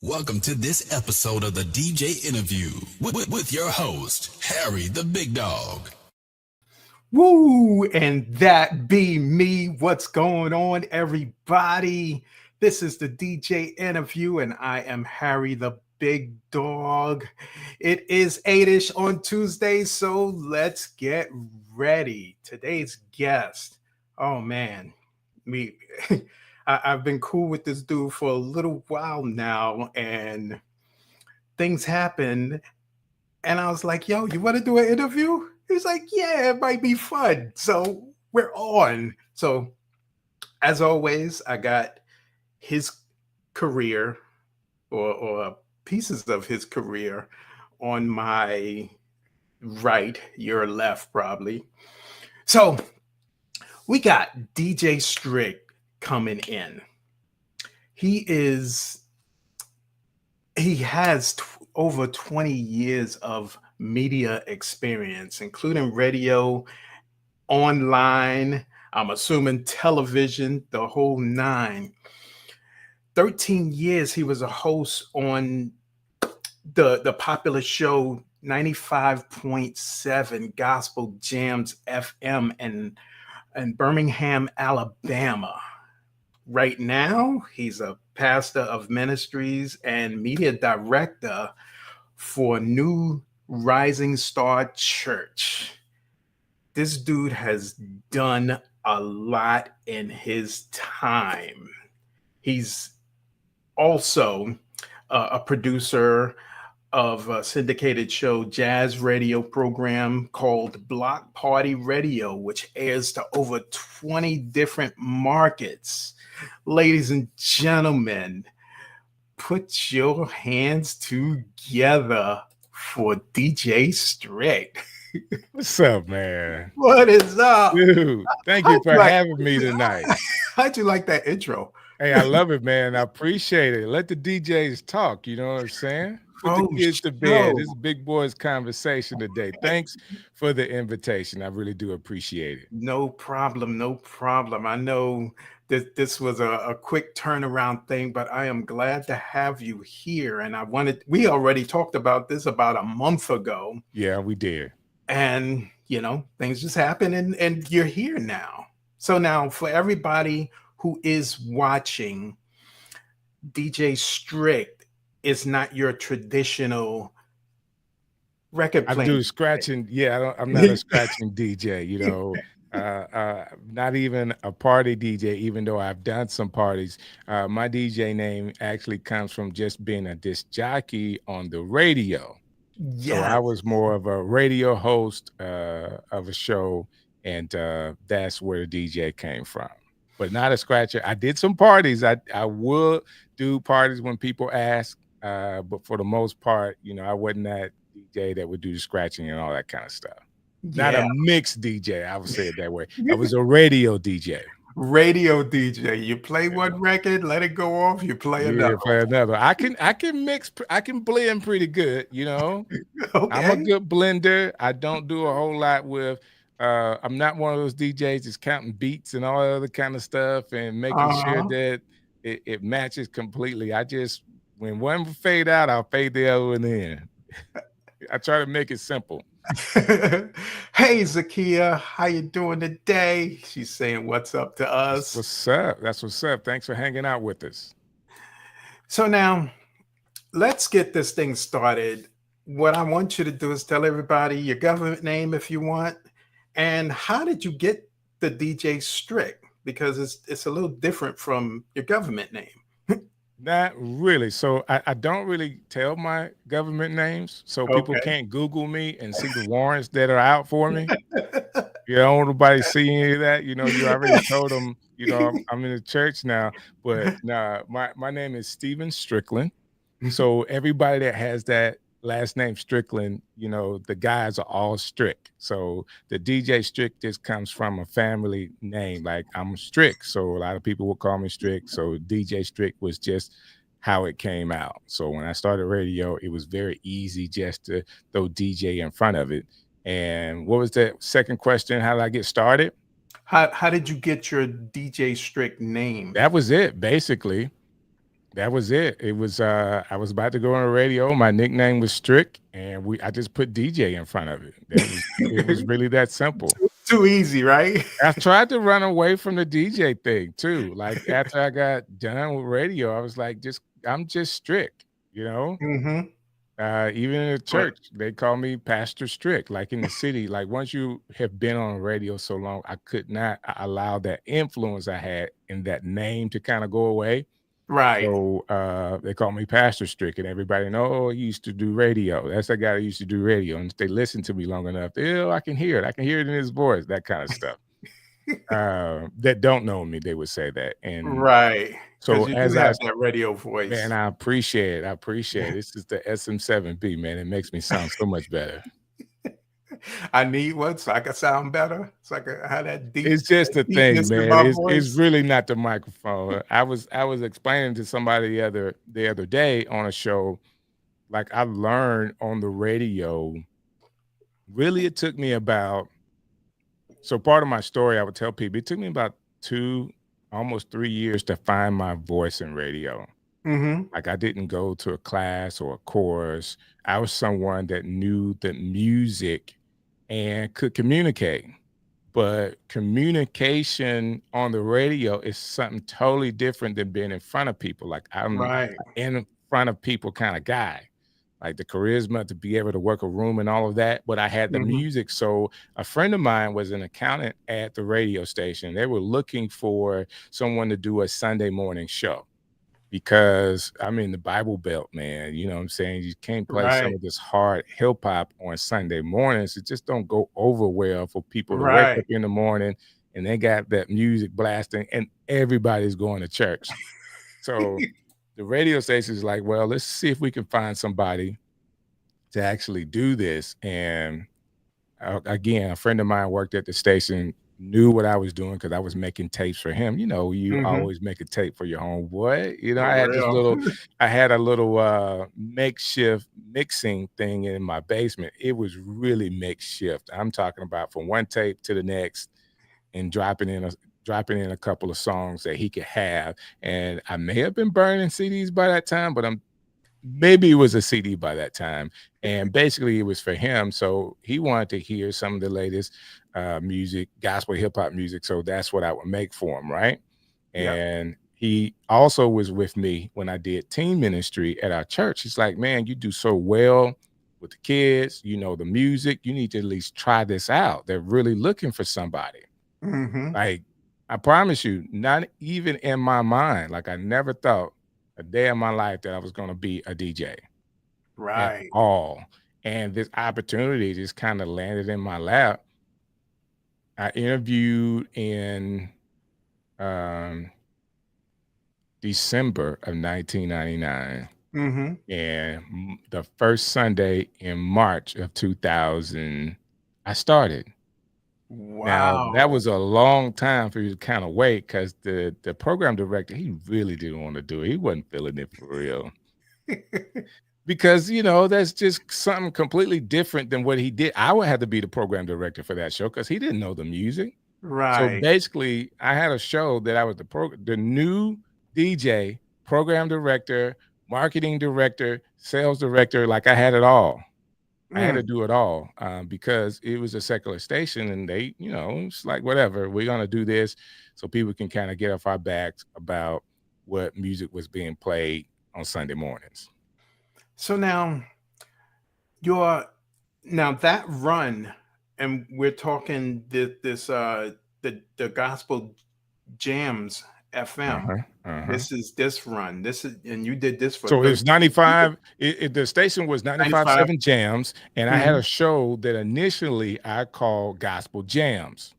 Welcome to this episode of the DJ Interview with your host, Harry the Big Dog. Woo! And that be me. What's going on, everybody? This is the DJ Interview, and I am Harry the Big Dog. It is 8-ish on Tuesday, so let's get ready. Today's guest, oh man, me. I've been cool with this dude for a little while now, and things happened, and I was like, yo, you want to do an interview? He's like, yeah, it might be fun. So we're on. So as always, I got his career or pieces of his career on my right, your left probably. So we got DJ Strick coming in. He has over 20 years of media experience, including radio, online, I'm assuming television, the whole nine. 13 years he was a host on the popular show 95.7 Gospel Jamz FM in Birmingham, Alabama. Right now, he's a pastor of Ministries and media director for New Rising Star Church. This dude has done a lot in his time. He's also a producer of a syndicated show, jazz radio program called Block Party Radio, which airs to over 20 different markets. Ladies and gentlemen, put your hands together for DJ Strick. What's up, man? What is up? Dude, thank you for having me tonight. How'd you like that intro? Hey, I love it, man. I appreciate it. Let the DJs talk, you know what I'm saying? Put the kids to bed. This is Big Boys Conversation today. Thanks for the invitation. I really do appreciate it. No problem. No problem. I know that this was a quick turnaround thing, but I am glad to have you here. And we already talked about this about a month ago. Yeah, we did. And, you know, things just happen and you're here now. So now for everybody who is watching, DJ Strick is not your traditional record player. I do scratching. Yeah, I'm not a scratching DJ, you know. Not even a party DJ, even though I've done some parties. My DJ name actually comes from just being a disc jockey on the radio. Yeah, so I was more of a radio host of a show, and that's where the DJ came from. But not a scratcher. I did some parties. I would do parties when people ask, but for the most part, you know, I wasn't that DJ that would do the scratching and all that kind of stuff. Yeah. Not a mixed DJ, I would say it that way. I was a radio DJ. Radio DJ. You play one record, let it go off, you play another. Play another. I can mix, I can blend pretty good, you know. Okay. I'm a good blender. I don't do a whole lot with I'm not one of those DJs that's counting beats and all that other kind of stuff and making sure that it matches completely. I just, when one fade out, I'll fade the other one in. I try to make it simple. Hey, Zakia, how you doing today? She's saying what's up to us. What's up? That's what's up. Thanks for hanging out with us. So now, let's get this thing started. What I want you to do is tell everybody your government name if you want, and how did you get the DJ Strick? Because it's a little different from your government name. Not really. So I don't really tell my government names, so people Okay. can't Google me and see the warrants that are out for me. You don't want nobody see any of that. You know, you already told them, you know, I'm in the church now. But nah, my name is Stephen Strickland. So everybody that has that last name Strickland, you know, the guys are all Strick. So the DJ Strick just comes from a family name. Like I'm Strick, so a lot of people will call me Strick. So DJ Strick was just how it came out. So when I started radio, it was very easy just to throw DJ in front of it. And what was the second question? How did I get started? How did you get your DJ Strick name? That was it, basically. That was it. It was I was about to go on the radio. My nickname was Strick, and I just put DJ in front of it. It was really that simple. Too easy, right? I tried to run away from the DJ thing too. Like after I got done with radio, I was like, I'm just Strick, you know. Mm-hmm. Even in the church, they call me Pastor Strick. Like in the city, like once you have been on radio so long, I could not allow that influence I had in that name to kind of go away. Right. So they call me Pastor Strick, and everybody know, oh, he used to do radio. That's the guy that used to do radio. And if they listen to me long enough, I can hear it. I can hear it in his voice, that kind of stuff. That don't know me, they would say that. And right. so you as do have that radio voice. Man, I appreciate it. This is the SM7B, man. It makes me sound so much better. I need one so I can sound better. So I can have that deep. It's just the thing, man. It's really not the microphone. I was explaining to somebody the other day on a show, like I learned on the radio. Really, it took me about. So part of my story, I would tell people, it took me about almost 3 years to find my voice in radio. Mm-hmm. Like I didn't go to a class or a course. I was someone that knew the music and could communicate. But communication on the radio is something totally different than being in front of people. Like I'm in front of people kind of guy. Like the charisma to be able to work a room and all of that. But I had the music. So a friend of mine was an accountant at the radio station. They were looking for someone to do a Sunday morning show. Because I'm in the Bible Belt, man. You know what I'm saying? You can't play some of this hard hip hop on Sunday mornings. It just don't go over well for people to wake up in the morning and they got that music blasting and everybody's going to church. So the radio station is like, well, let's see if we can find somebody to actually do this. And again, a friend of mine worked at the station, knew what I was doing because I was making tapes for him. You know, you always make a tape for your homeboy. You know, I had a little makeshift mixing thing in my basement. It was really makeshift. I'm talking about from one tape to the next and dropping in a couple of songs that he could have. And I may have been burning CDs by that time, but maybe it was a CD by that time. And basically it was for him. So he wanted to hear some of the latest music, gospel hip hop music. So that's what I would make for him. Right. And he also was with me when I did teen ministry at our church. He's like, man, you do so well with the kids, you know, the music, you need to at least try this out. They're really looking for somebody. Like, I promise you, not even in my mind, like I never thought a day of my life that I was going to be a DJ. At all. And this opportunity just kind of landed in my lap. I interviewed in December of 1999. And the first Sunday in March of 2000, I started. Wow. Now, that was a long time for you to kind of wait because the program director, he really didn't want to do it. He wasn't feeling it for real. Because, you know, that's just something completely different than what he did. I would have to be the program director for that show because he didn't know the music. So basically, I had a show that I was the new DJ, program director, marketing director, sales director. Like I had it all. I had to do it all because it was a secular station and they, you know, it's like, whatever, we're going to do this so people can kind of get off our backs about what music was being played on Sunday mornings. So now your now that run, and we're talking the Gospel Jams FM. Uh-huh. Uh-huh. This is this run. This is and you did this for So it's 13 years. 95. The station was 95. 95.7 Jams, and I had Mhm. a show that initially I called Gospel Jams.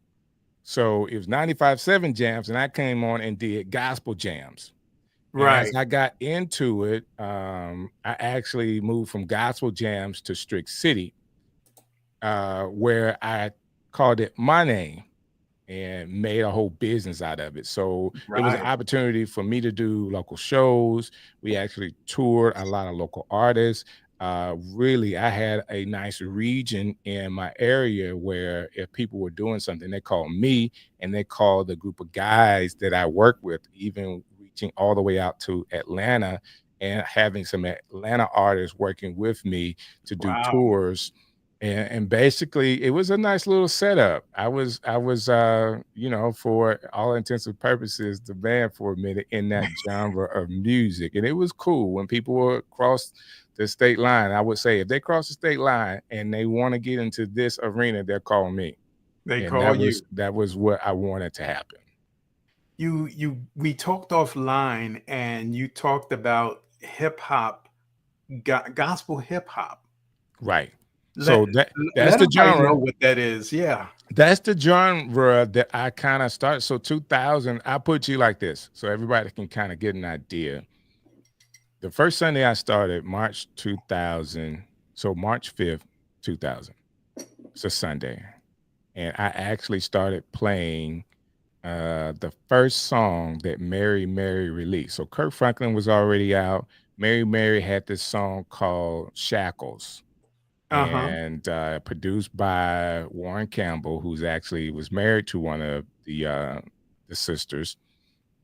So it was 95.7 Jams, and I came on and did Gospel Jams. And as Right. I got into it, I actually moved from Gospel Jams to Strick City, where I called it my name and made a whole business out of it. So it was an Right. opportunity for me to do local shows. We actually toured a lot of local artists. Really, I had a nice region in my area where if people were doing something, they called me and they called the group of guys that I work with, even reaching all the way out to Atlanta and having some Atlanta artists working with me to do Wow. tours. And basically it was a nice little setup. I was for all intents and purposes the band for a minute in that genre of music, and it was cool when people would cross the state line. I would say if they cross the state line and they want to get into this arena, they're calling me, They and call you. that was what I wanted to happen. We talked offline, and you talked about hip hop, gospel hip hop. Right. Let So that's let the everybody know genre. what that is. Yeah. That's the genre that I kind of started. So 2000, I put you like this so everybody can kind of get an idea. The first Sunday I started, March 2000, so March 5th, 2000. It's a Sunday. And I actually started playing the first song that Mary Mary released. So Kirk Franklin was already out. Mary Mary had this song called Shackles, Uh-huh. and produced by Warren Campbell, who's actually was married to one of the sisters.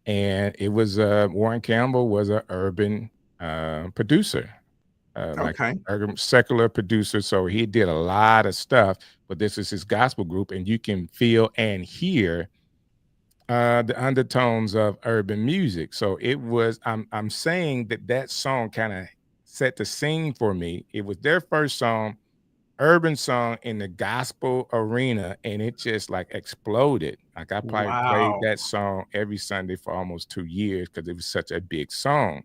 And it was Warren Campbell was an urban producer, like Okay. urban secular producer. So he did a lot of stuff, but this is his gospel group, and you can feel and hear the undertones of urban music. So it was. I'm saying that song kind of set the scene for me. It was their first song, urban song in the gospel arena, and it just like exploded. Like I probably played Wow. that song every Sunday for almost 2 years because it was such a big song.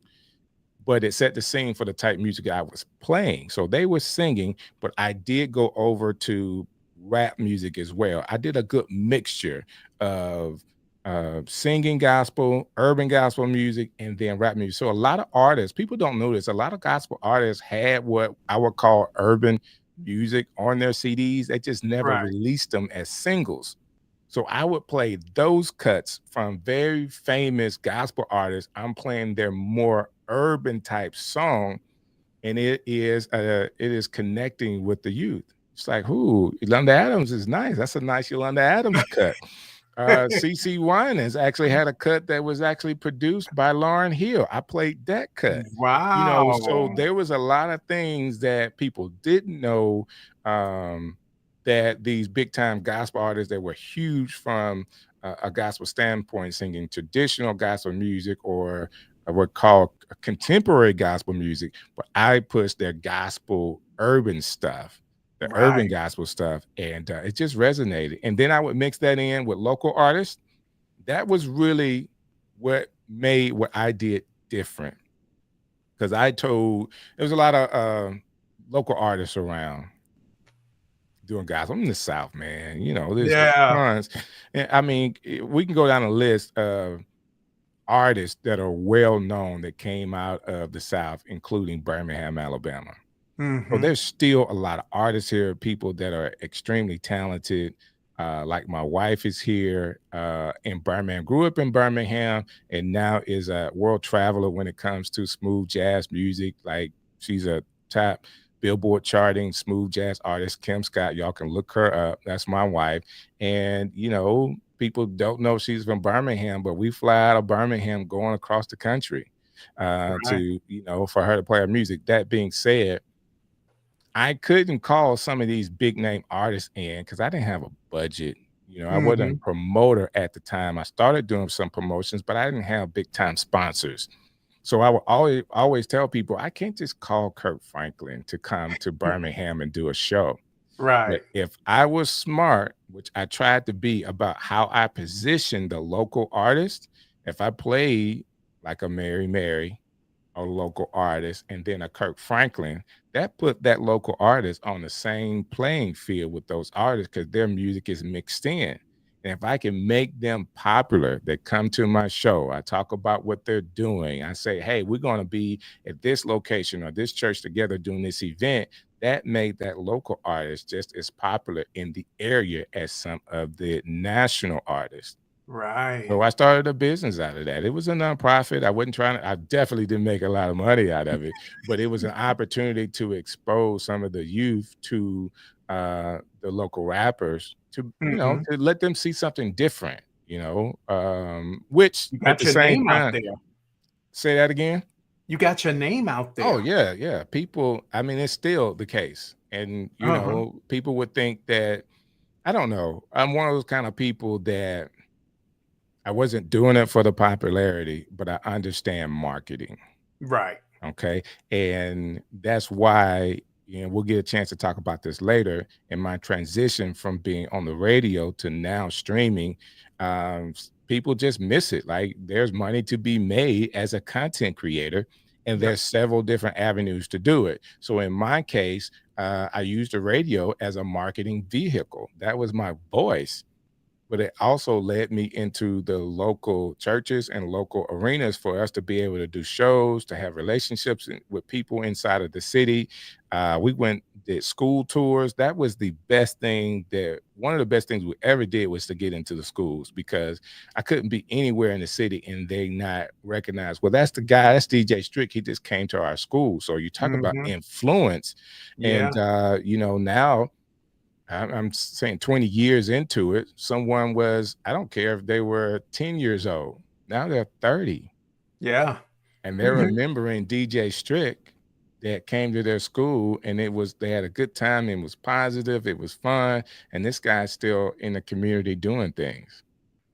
But it set the scene for the type of music I was playing. So they were singing, but I did go over to rap music as well. I did a good mixture of singing gospel, urban gospel music, and then rap music. So a lot of artists, people don't know this, a lot of gospel artists had what I would call urban music on their CDs. They just never Right. released them as singles. So I would play those cuts from very famous gospel artists. I'm playing their more urban type song, and it is connecting with the youth. It's like, who Yolanda Adams is nice. That's a nice Yolanda Adams cut. CC Winans actually had a cut that was actually produced by Lauryn Hill. I played that cut. So Wow. there was a lot of things that people didn't know, that these big time gospel artists that were huge from a gospel standpoint, singing traditional gospel music or what called contemporary gospel music, but I pushed their gospel urban stuff, the urban Right. gospel stuff, and it just resonated. And then I would mix that in with local artists. That was really what made what I did different, because I told there was a lot of local artists around doing gospel. I'm in the South, man. There's Yeah. tons. And I mean, we can go down a list of artists that are well known that came out of the South, including Birmingham, Alabama. So Mhm. there's still a lot of artists here, people that are extremely talented. Like my wife is here in Birmingham, grew up in Birmingham, and now is a world traveler when it comes to smooth jazz music. Like she's a top Billboard charting smooth jazz artist, Kim Scott. Y'all can look her up. That's my wife. And, people don't know she's from Birmingham, but we fly out of Birmingham going across the country Right. for her to play her music. That being said, I couldn't call some of these big name artists in because I didn't have a budget. I wasn't a Mhm. promoter at the time. I started doing some promotions, but I didn't have big time sponsors. So I would always tell people I can't just call Kirk Franklin to come to Birmingham and do a show. But Right. if I was smart, which I tried to be about how I position the local artist, if I played like a Mary Mary, a local artist, and then a Kirk Franklin, that put that local artist on the same playing field with those artists because their music is mixed in. And if I can make them popular, they come to my show, I talk about what they're doing. I say, hey, we're going to be at this location or this church together doing this event. That made that local artist just as popular in the area as some of the national artists. Right. So I started a business out of that. It was a nonprofit. I definitely didn't make a lot of money out of it, but it was an opportunity to expose some of the youth to the local rappers to, Mhm. to let them see something different, which You at got the your same name out time, there. say that again. You got your name out Oh, there. yeah. People, I mean, it's still the case. And, Uh-huh. people would think that, I don't know, I'm one of those kind of people that I wasn't doing it for the popularity, but I understand marketing. Right. Okay. And that's why, we'll get a chance to talk about this later in my transition from being on the radio to now streaming. People just miss it. Like there's money to be made as a content creator, and Yep. there's several different avenues to do it. So in my case, I used the radio as a marketing vehicle. That was my voice. But it also led me into the local churches and local arenas for us to be able to do shows, to have relationships with people inside of the city. We did school tours. That was one of the best things we ever did was to get into the schools, because I couldn't be anywhere in the city and they not recognize, well, that's the guy, that's DJ Strick. He just came to our school. So you talk about Mhm. influence. Yeah. And, now, I'm saying 20 years into it, someone was, I don't care if they were 10 years old. Now they're 30 Yeah. and they're remembering DJ Strick that came to their school, and they had a good time. It was positive. It was fun. And this guy's still in the community doing things.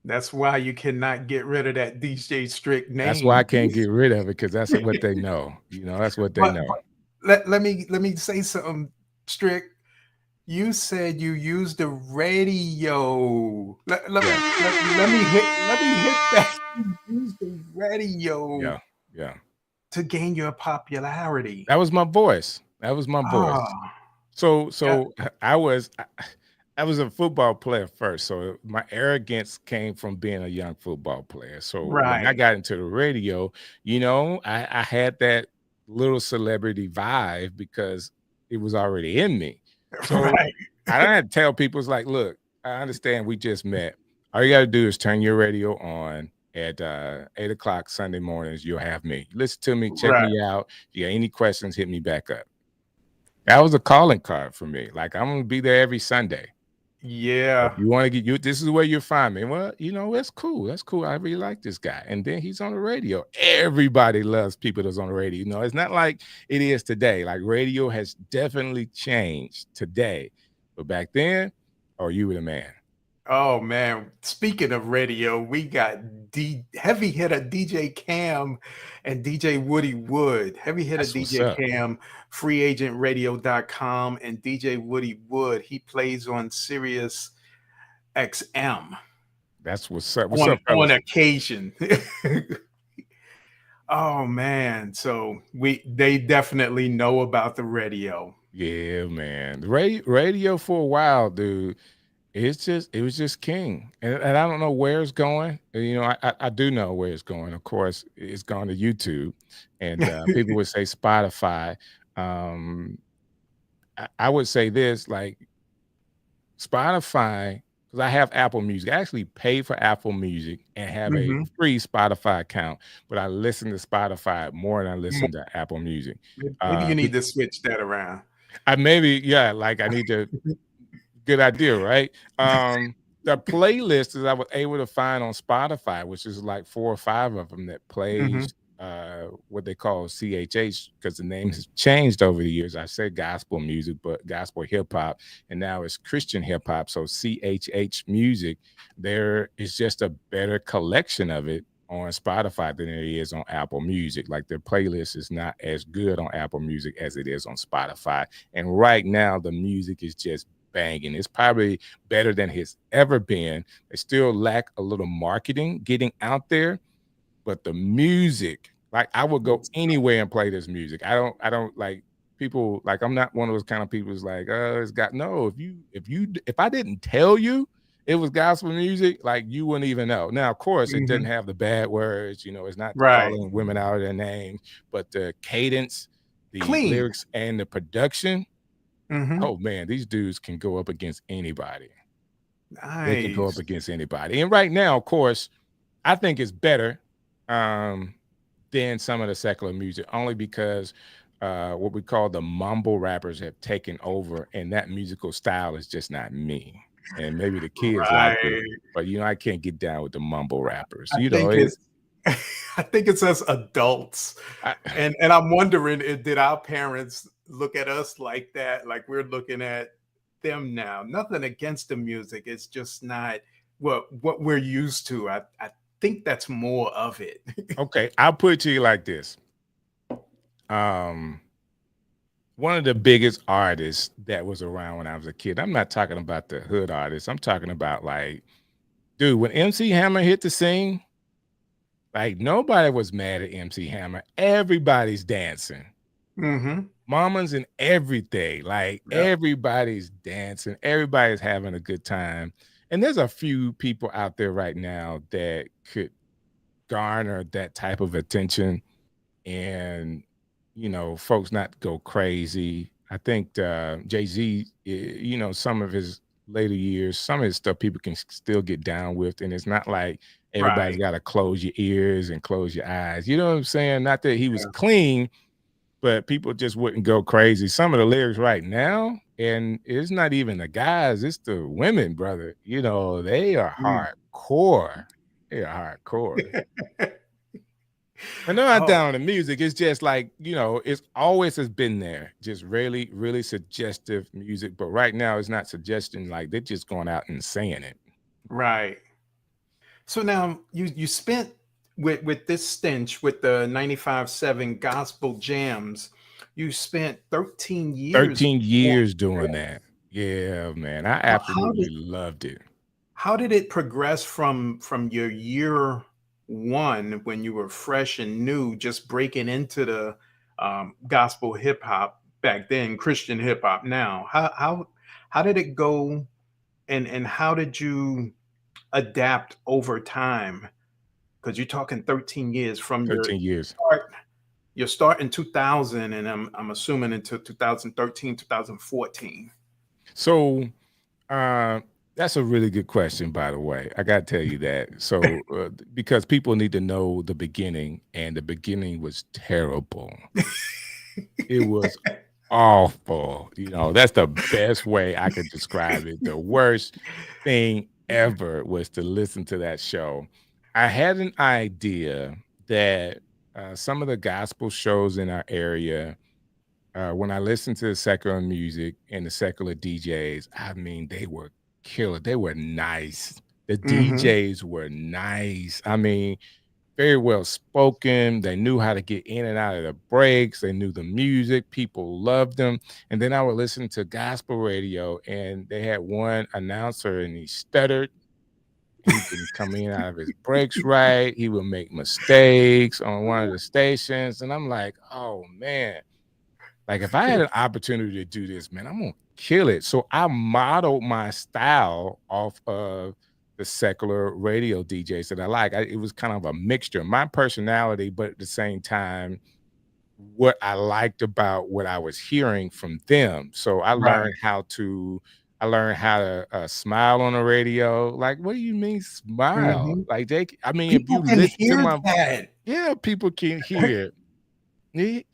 That's why you cannot get rid of that DJ Strick That's why I name. can't get rid of it, because that's what they know. That's what they know. But let me say something, Strick. You said you use the radio. Let me hit that. You use the radio Yeah. Yeah. to gain your popularity. That was my voice. That was my voice. Ah, yeah, So I was a football player first. So my arrogance came from being a young football player. So when I right, got into the radio, I had that little celebrity vibe because it was already in me. So right, I had to tell people, it's like, look, I understand we just met. All you got to do is turn your radio on at 8 o'clock Sunday mornings. You'll have me. Listen to me, check right. me out. If you got any questions, hit me back up. That was a calling card for me. Like, I'm going to be there every Sunday. If Yeah, you want to get you, this is where you find me. Well, that's cool. That's cool. I really like this guy. And then he's on the radio. Everybody loves people that's on the radio. It's not like it is today. Like, radio has definitely changed today. But back then, you were the man. Oh man, speaking of radio, we got heavy hitter DJ Cam and DJ Woody Wood. Heavy hitter That's what's DJ up. Cam, freeagentradio.com, and DJ Woody Wood. He plays on Sirius XM That's what's up. What's up, on fellas? occasion. Oh man, so they definitely know about the radio. Yeah, man. The radio for a while, dude. It was just king, and I don't know where it's going. I do know where it's going. Of course, it's gone to YouTube, and people would say Spotify. I would say this, like Spotify, because I have Apple Music. I actually pay for Apple Music and have a Mhm. free Spotify account, but I listen to Spotify more than I listen to Apple Music. Maybe you need Be- to switch that around. I like I need to. Good idea, right? The playlists that I was able to find on Spotify, which is like 4 or 5 of them that Mhm. plays what they call CHH, because the name has changed over the years. I said gospel music, but gospel hip hop, and now it's Christian hip hop. So CHH music, there is just a better collection of it on Spotify than it is on Apple Music. Like their playlist is not as good on Apple Music as it is on Spotify. And right now the music is just banging. It's probably better than it's ever been. They still lack a little marketing getting out there, but the music, like I would go anywhere and play this music. I don't like people, like I'm not one of those kind of people who's like, it's got no, if I didn't tell you it was gospel music, like you wouldn't even know. Now, of course, it doesn't have the bad words, it's not calling women out of their names, but the cadence, the lyrics, and the production. Oh man, these dudes can go up against anybody. Nice. They can go up against anybody. And right now, of course, I think it's better than some of the secular music, only because what we call the mumble rappers have taken over, and that musical style is just not me. And maybe the kids like it, but I can't get down with the mumble rappers. I think it's us adults, and I'm wondering, did our parents look at us like that? Like we're looking at them now. Nothing against the music; it's just not what we're used to. I think that's more of it. Okay, I'll put it to you like this. One of the biggest artists that was around when I was a kid, I'm not talking about the hood artists. I'm talking about like, dude, when MC Hammer hit the scene, like nobody was mad at MC Hammer. Everybody's dancing. Mamas and everything. Like everybody's dancing. Everybody's having a good time. And there's a few people out there right now that could garner that type of attention and folks not go crazy. I think Jay-Z, some of his later years, some of his stuff people can still get down with, and it's not like everybody's got to close your ears and close your eyes. You know what I'm saying? Not that he was clean, but people just wouldn't go crazy. Some of the lyrics right now, and it's not even the guys, it's the women, brother. They are hardcore. They are hardcore. And they're not down to music. It's just like, it's always has been there. Just really, really suggestive music. But right now it's not suggesting, like they're just going out and saying it. Right. So now you spent with this stench with the 95.7 Gospel Jamz, you spent 13 years. 13 years doing that. Yeah, man. I absolutely loved it. How did it progress from your year one, when you were fresh and new, just breaking into the gospel hip hop back then, Christian hip hop now? How did it go, and how did you adapt over time? Because you're talking 13 years from 13 years. Your start in 2000, and I'm assuming into 2013, 2014. So that's a really good question, by the way. I got to tell you that. So because people need to know the beginning, and the beginning was terrible. It was awful. That's the best way I could describe it. The worst thing ever was to listen to that show. I had an idea that some of the gospel shows in our area, when I listened to the secular music and the secular DJs, I mean, they were killer. They were nice. The DJs were nice. I mean, very well spoken. They knew how to get in and out of the breaks. They knew the music. People loved them. And then I would listen to gospel radio, and they had one announcer, and he stuttered. He didn't come in out of his breaks right. He would make mistakes on one of the stations. And I'm like, oh, man. Like, if I had an opportunity to do this, man, I'm going to kill it. So I modeled my style off of the secular radio DJs that I like. It was kind of a mixture, my personality, but at the same time, what I liked about what I was hearing from them. So I learned how to smile on the radio. Like, what do you mean smile? Like people if you listen to my that. Yeah, people can hear it.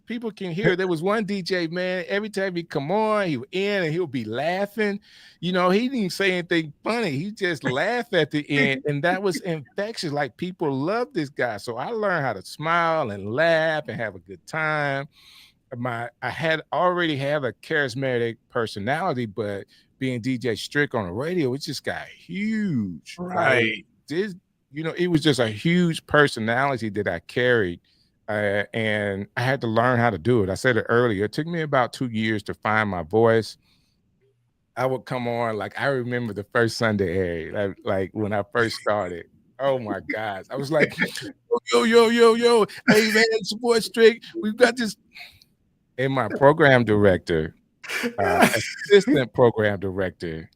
People can hear. There was one DJ, man, every time he come on, he would in and he'll be laughing. He didn't even say anything funny. He just laughed at the end, and that was infectious. Like, people love this guy. So I learned how to smile and laugh and have a good time. I had already have a charismatic personality, but being DJ Strick on the radio, it just got huge. Right. This, it was just a huge personality that I carried. And I had to learn how to do it. I said it earlier. It took me about 2 years to find my voice. I would come on, like, I remember the first Sunday, like when I first started. Oh my gosh. I was like, yo. Hey man, it's your boy Strick. We've got this. And my program director, assistant program director.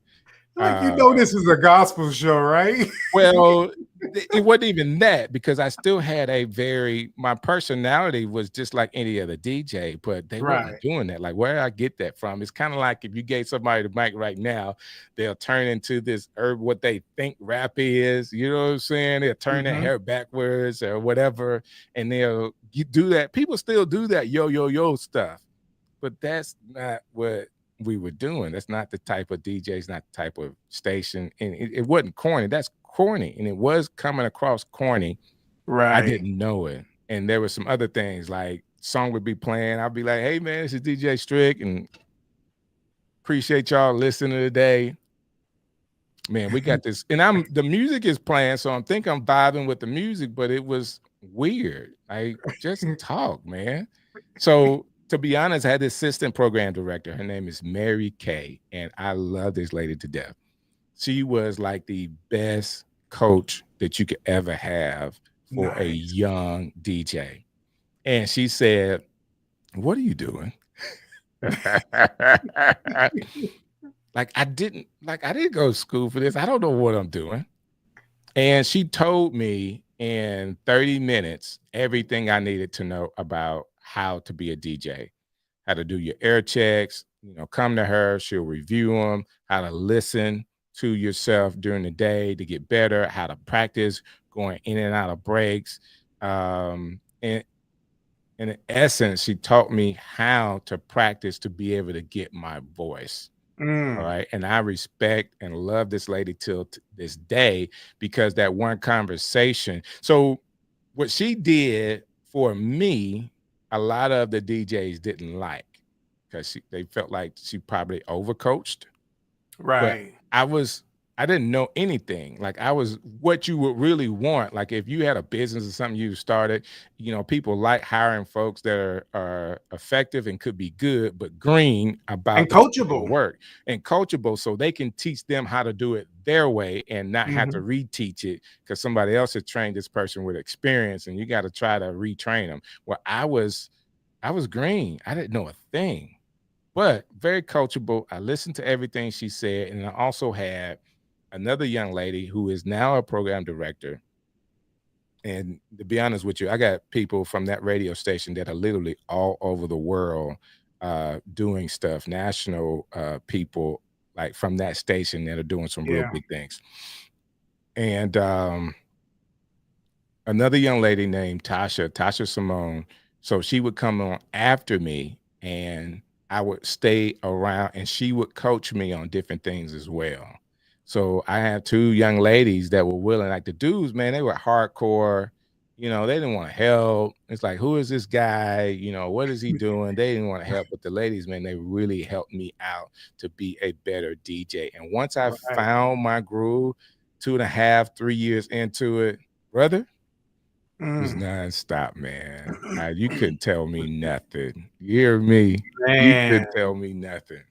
Like, this is a gospel show, right? Well, it wasn't even that, because I still had my personality was just like any other DJ, but they wasn't doing that. Like, where I get that from? It's kind of like if you gave somebody the mic right now, they'll turn into this what they think rap is. You know what I'm saying? They'll turn their hair backwards or whatever, and they'll do that. People still do that yo stuff, but that's not what we were doing. That's not the type of DJs, not the type of station. And it wasn't corny. That's corny. And it was coming across corny. Right. I didn't know it. And there were some other things, like song would be playing. I'd be like, hey man, this is DJ Strick, and appreciate y'all listening today. Man, we got this. And the music is playing, so I'm vibing with the music, but it was weird. I just talk, man. So to be honest, I had this assistant program director. Her name is Mary Kay, and I love this lady to death. She was like the best coach that you could ever have for a young DJ. And she said, what are you doing? I didn't go to school for this. I don't know what I'm doing. And she told me in 30 minutes everything I needed to know about how to be a DJ, how to do your air checks, come to her, she'll review them, how to listen to yourself during the day to get better, how to practice going in and out of breaks. And in essence, she taught me how to practice to be able to get my voice. All right. And I respect and love this lady till this day, because that one conversation. So what she did for me, a lot of the DJs didn't like, because they felt like she probably overcoached. Right. But I didn't know anything. Like, I was what you would really want. Like, if you had a business or something you started, people like hiring folks that are effective and could be good, but green about and coachable work and coachable, so they can teach them how to do it their way and not have to reteach it, because somebody else had trained this person with experience, and you got to try to retrain them. Well, I was green. I didn't know a thing, but very coachable. I listened to everything she said, and I also had another young lady who is now a program director. And to be honest with you, I got people from that radio station that are literally all over the world doing stuff, national people like from that station that are doing some real big things. And another young lady named Tasha Simone. So she would come on after me, and I would stay around, and she would coach me on different things as well. So I had two young ladies that were willing. Like, the dudes, man, they were hardcore. They didn't want to help. It's like, who is this guy? What is he doing? They didn't want to help. But the ladies, man, they really helped me out to be a better DJ. And once I found my groove, 2.5, 3 years into it, brother, it was nonstop, man. You couldn't tell me nothing. You hear me? Man. You couldn't tell me nothing.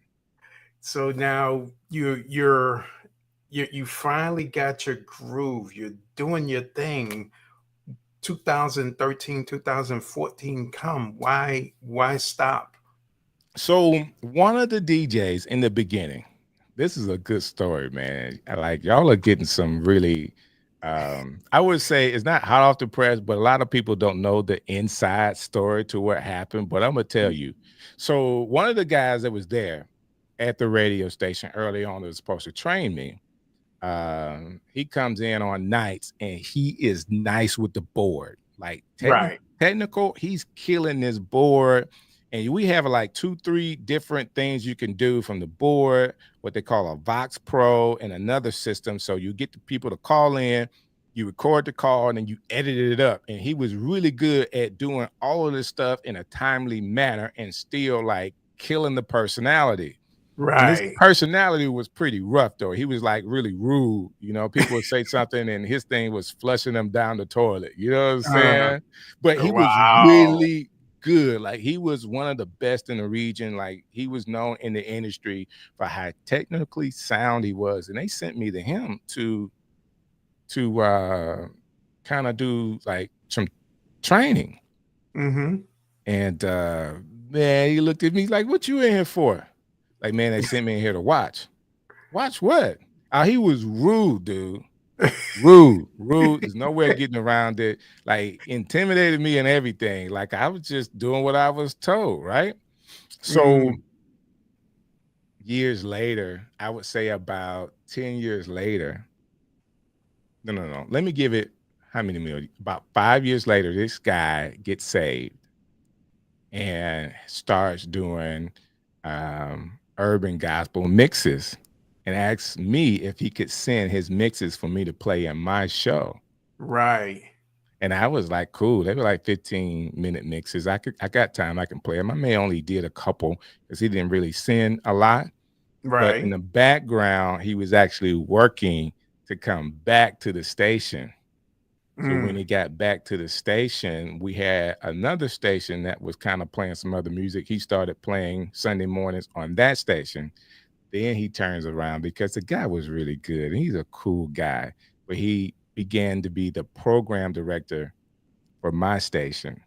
So now you finally got your groove. You're doing your thing. 2013, 2014 come. Why stop? So one of the DJs in the beginning, this is a good story, man. Like, y'all are getting some really, I would say it's not hot off the press, but a lot of people don't know the inside story to what happened. But I'm going to tell you. So one of the guys that was there at the radio station early on that was supposed to train me, he comes in on nights, and he is nice with the board. Like, technical, he's killing this board. And we have like 2-3 different things you can do from the board, what they call a Vox Pro and another system. So you get the people to call in, you record the call, and then you edit it up. And he was really good at doing all of this stuff in a timely manner and still like killing the personality. And his Right. personality was pretty rough, though. He was like really rude. You know, people would say something and his thing was flushing them down the toilet. You know what I'm Uh, saying? But he was wow. really good. Like he was one of the best in the region. Like he was known in the industry for how technically sound he was. And they sent me to him to kind of do like some training. Mm-hmm. And man, he looked at me like, "What you in here for?" Like, man, they sent me in here to watch. Watch what? He was rude, dude. Rude. There's no way of getting around it. Like, intimidated me and everything. Like, I was just doing what I was told, right? So, years later, I would say about 10 years later. No. Let me give it how many million? About 5 years later, this guy gets saved and starts doing urban gospel mixes and asked me if he could send his mixes for me to play in my show. Right. And I was like, cool. They were like 15-minute mixes. I got time. I can play them. My man only did a couple because he didn't really send a lot. But in Right. the background, he was actually working to come back to the station. So when he got back to the station, we had another station that was kind of playing some other music. He started playing Sunday mornings on that station. Then he turns around because the guy was really good. And he's a cool guy. But he began to be the program director for my station.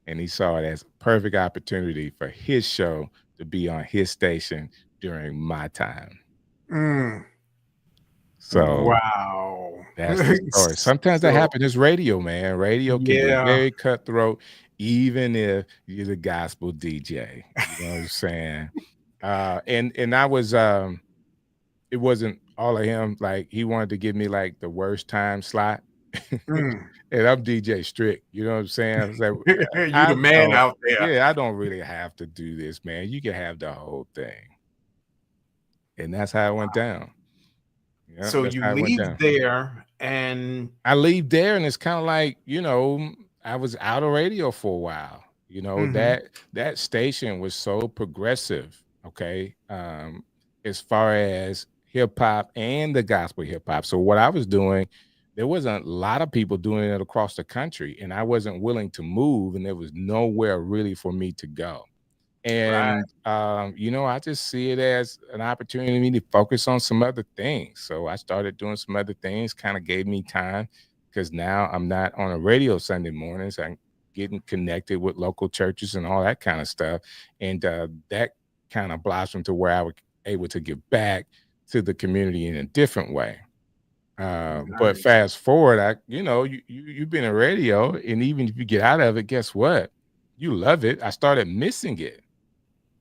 And he saw it as a perfect opportunity for his show to be on his station during my time. So wow. that's the story. Sometimes that happens. It's radio, man. Radio can be very cutthroat, even if you're the gospel DJ. You know what I'm saying? And I was it wasn't all of him. Like he wanted to give me like the worst time slot. And I'm DJ Strick. You know what I'm saying? I was like, you the man out there. Yeah, I don't really have to do this, man. You can have the whole thing. And that's how it went down. Yeah, So you leave there and I leave there and it's kind of like, you know, I was out of radio for a while. You know, that station was so progressive, okay, as far as hip hop and the gospel hip hop. So what I was doing, there wasn't a lot of people doing it across the country, and I wasn't willing to move, and there was nowhere really for me to go. And you know, I just see it as an opportunity to focus on some other things. So I started doing some other things, kind of gave me time because now I'm not on a radio Sunday mornings. I'm getting connected with local churches and all that kind of stuff. And that kind of blossomed to where I was able to give back to the community in a different way. But fast forward, you've been in radio, and even if you get out of it, guess what? You love it. I started missing it.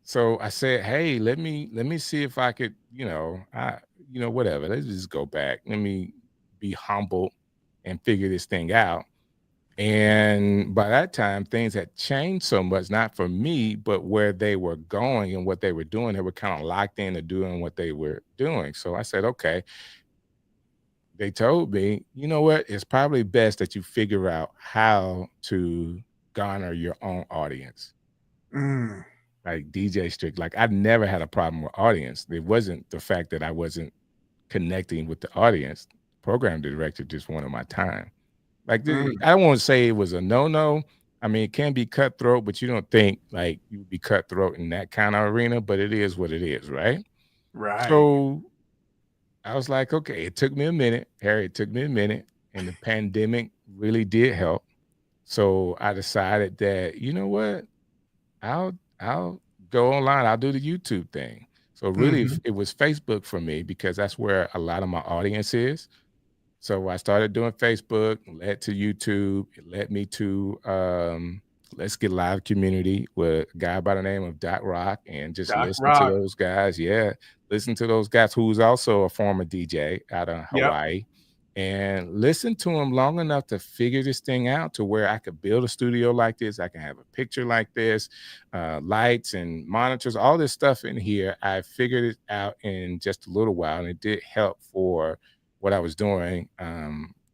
So I said, hey, let me see if I could, whatever. Let's just go back. Let me be humble and figure this thing out. And by that time, things had changed so much, not for me, but where they were going and what they were doing. They were kind of locked into doing what they were doing. So I said, okay. They told me, you know what? It's probably best that you figure out how to garner your own audience. Like DJ Strick, like I never had a problem with audience. It wasn't the fact that I wasn't connecting with the audience. Program director just wanted my time. Like I won't say it was a no. I mean, it can be cutthroat, but you don't think like you would be cutthroat in that kind of arena. But it is what it is, right? Right. So I was like, okay. It took me a minute, Harry. It took me a minute, and the pandemic really did help. So I decided that you know what, I'll go online. I'll do the YouTube thing. So really, it was Facebook for me because that's where a lot of my audience is. So I started doing Facebook, led to YouTube. It led me to Let's Get Live community with a guy by the name of Doc Rock, and just listen to those guys. Yeah, listen to those guys who's also a former DJ out of Hawaii. And listen to him long enough to figure this thing out to where I could build a studio like this. I can have a picture like this, lights and monitors, all this stuff in here. I figured it out in just a little while, and it did help for what I was doing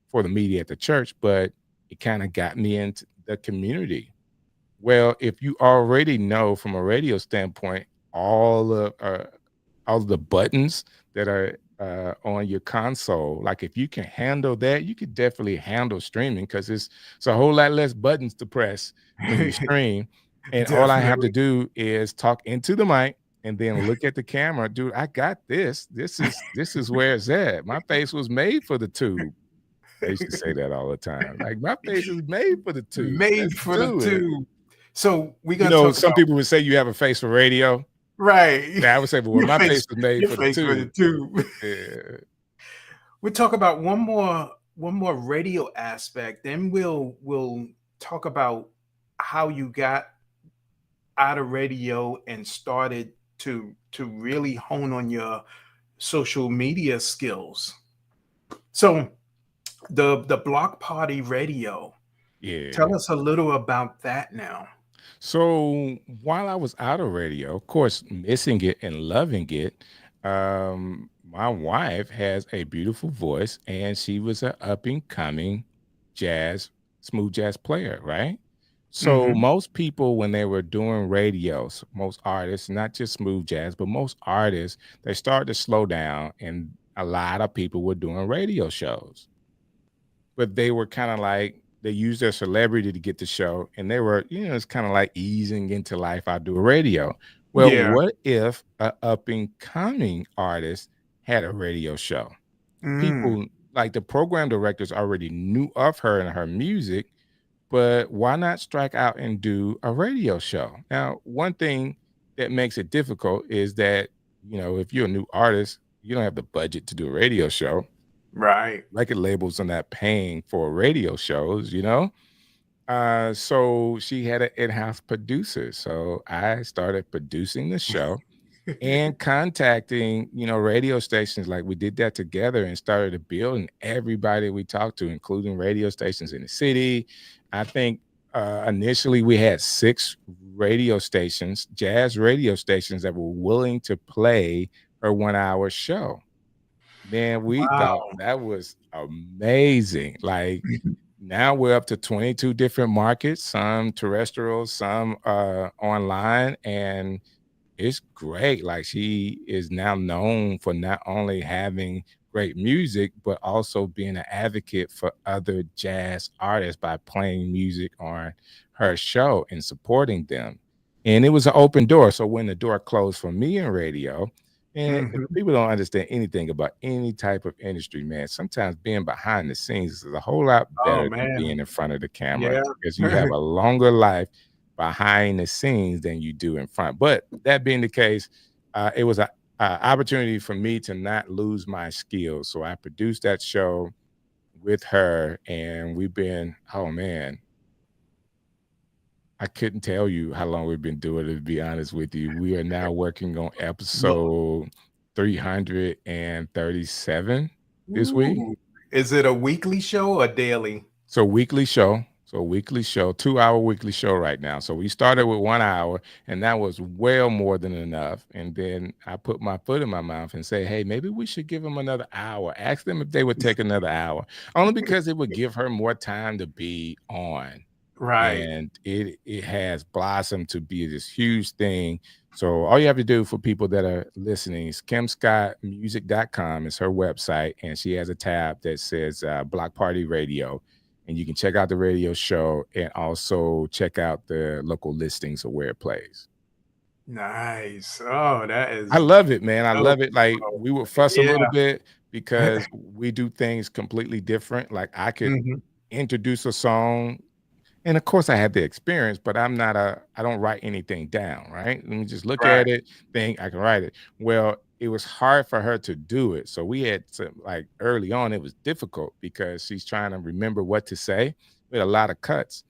for the media at the church, but it kind of got me into the community. Well, if you already know from a radio standpoint, all of all the buttons that are on your console. Like if you can handle that, you could definitely handle streaming because it's a whole lot less buttons to press when you stream. And all I have to Definitely. do is talk into the mic and then look at the camera. Dude, I got this. This is where it's at. My face was made for the tube. I used to say that all the time. Like my face is made for the tube. Made Let's for the do it. tube. So we're You gonna know, talk some about people would say you have a face for radio. right. Yeah, I would say, but well, my face was made Your for the face for the tube. tube. Yeah. We'll talk about one more radio aspect. Then we'll talk about how you got out of radio and started to really hone on your social media skills. So the block party radio. Yeah. Tell us a little about that now. So while I was out of radio, of course, missing it and loving it, my wife has a beautiful voice and she was an up and coming jazz, smooth jazz player, right? So Hmm. most people, when they were doing radios, most artists, not just smooth jazz, but most artists, they started to slow down and a lot of people were doing radio shows, but they were kind of like they used their celebrity to get the show, and they were, it's kind of like easing into life. I do a radio. Well, Yeah. what if a up and coming artist had a radio show? Mm, People like the program directors already knew of her and her music, but why not strike out and do a radio show? Now, one thing that makes it difficult is that, if you're a new artist, you don't have the budget to do a radio show. right. Record labels are not paying for radio shows. So she had an in-house producer. So I started producing the show and contacting, radio stations. Like we did that together and started to build, and everybody we talked to, including radio stations in the city. I think initially we had 6 radio stations, jazz radio stations that were willing to play her 1-hour show. Man, we thought Wow. that was amazing. Like now we're up to 22 different markets, some terrestrial, some online, and it's great. Like she is now known for not only having great music, but also being an advocate for other jazz artists by playing music on her show and supporting them. And it was an open door. So when the door closed for me in radio, and if Mhm. people don't understand anything about any type of industry, man, sometimes being behind the scenes is a whole lot Oh better than man. being in front of the camera Yeah. because you have a longer life behind the scenes than you do in front. But that being the case, it was a opportunity for me to not lose my skills. So I produced that show with her, and we've been, oh man, I couldn't tell you how long we've been doing it, to be honest with you. We are now working on Look. episode 337 this week. Ooh. Is it a weekly show or daily? So weekly show. So weekly show, 2-hour weekly show right now. So we started with 1 hour, and that was well more than enough. And then I put my foot in my mouth and say, hey, maybe we should give them another hour. Ask them if they would take another hour, only because it would give her more time to be on. Right. And it has blossomed to be this huge thing. So all you have to do for people that are listening is kimscottmusic.com is her website, and she has a tab that says Block Party Radio, and you can check out the radio show and also check out the local listings of where it plays. Nice. Oh, that I is love it, man. I dope, love it. Like bro. we would fuss a Yeah. little bit because we do things completely different. Like I could Mhm. introduce a song. And of course I had the experience, but I don't write anything down, right? Let me just look Right. at it, think I can write it. Well, it was hard for her to do it. So we had to, like early on, it was difficult because she's trying to remember what to say with a lot of cuts,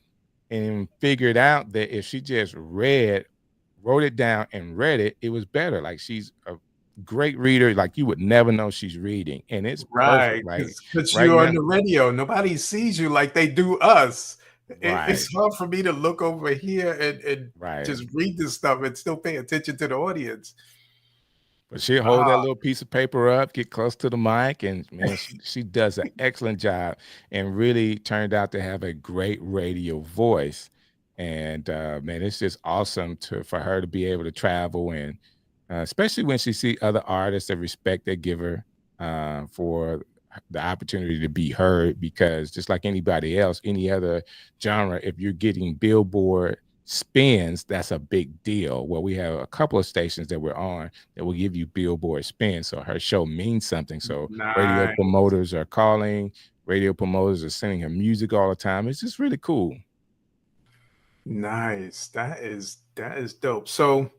and figured out that if she just wrote it down and read it, it was better. Like she's a great reader. Like you would never know she's reading. And it's Right. perfect. Like Because right you're on now, the radio. Nobody sees you like they do us. right, It's hard for me to look over here and right. just read this stuff and still pay attention to the audience. But she'll hold that Wow. little piece of paper up, get close to the mic, and man, she does an excellent job and really turned out to have a great radio voice. And man, it's just awesome for her to be able to travel and especially when she see other artists, the respect they give her for the opportunity to be heard. Because just like anybody else, any other genre, if you're getting Billboard spins, that's a big deal. Well, we have a couple of stations that we're on that will give you Billboard spins, so her show means something. So radio Nice. promoters are calling, radio promoters are sending her music all the time. It's just really cool. Nice. That is dope. So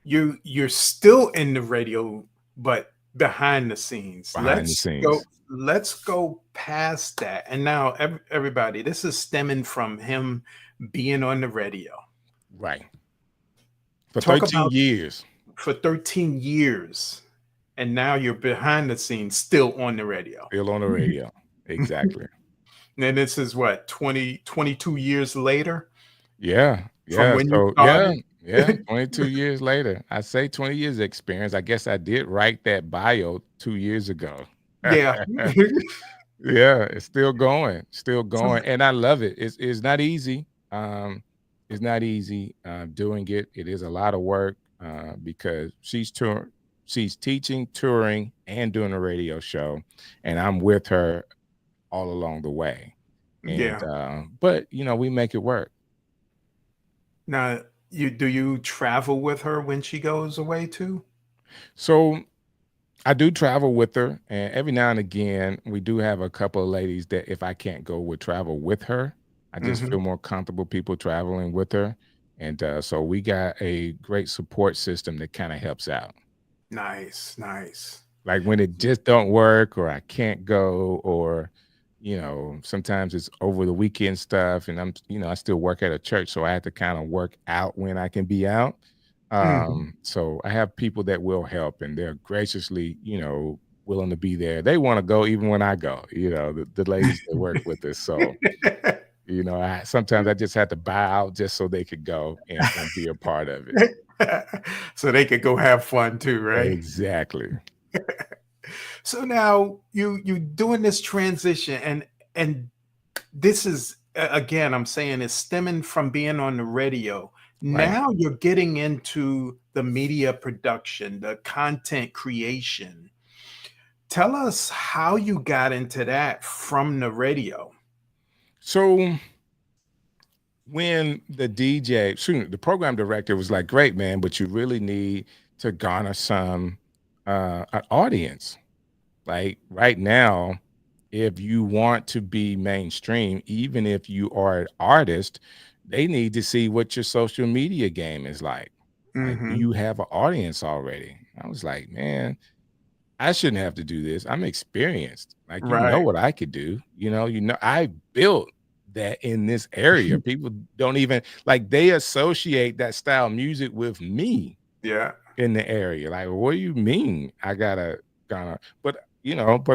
you're still in the radio, but behind the scenes. Behind the scenes. Let's go past that. And now everybody, this is stemming from him being on the radio. Right. For Talk 13 about years. For 13 years. And now you're behind the scenes, still on the radio. Still on the radio. Exactly. And this is what, 22 years later? Yeah. From when you started? Yeah. 22 years later. I say 20 years experience. I guess I did write that bio 2 years ago. Yeah. Yeah, it's still going. And I love it. It's not easy. It's not easy doing it. It is a lot of work because she's teaching, touring, and doing a radio show, and I'm with her all along the way. And, Yeah. But we make it work. Now, do you travel with her when she goes away too? So I do travel with her, and every now and again, we do have a couple of ladies that if I can't go, would travel with her. I just feel more comfortable people traveling with her. And so we got a great support system that kind of helps out. Nice. Like when it just don't work or I can't go, or, sometimes it's over the weekend stuff, and I still work at a church, so I have to kind of work out when I can be out. So I have people that will help, and they're graciously, willing to be there. They want to go even when I go, the ladies that work with us. So, sometimes I just had to buy out just so they could go and be a part of it. So they could go have fun too, right? Exactly. So now you doing this transition, and this is again, I'm saying it's stemming from being on the radio. Right. Now you're getting into the media production, the content creation. Tell us how you got into that from the radio. So when the program director was like, great, man, but you really need to garner some an audience. Like right now, if you want to be mainstream, even if you are an artist, they need to see what your social media game is like. Like, do you have an audience already? I was like, man, I shouldn't have to do this. I'm experienced. Like, you know what I could do. I built that in this area. People don't even they associate that style of music with me. Yeah. In the area. Like, what do you mean I gotta but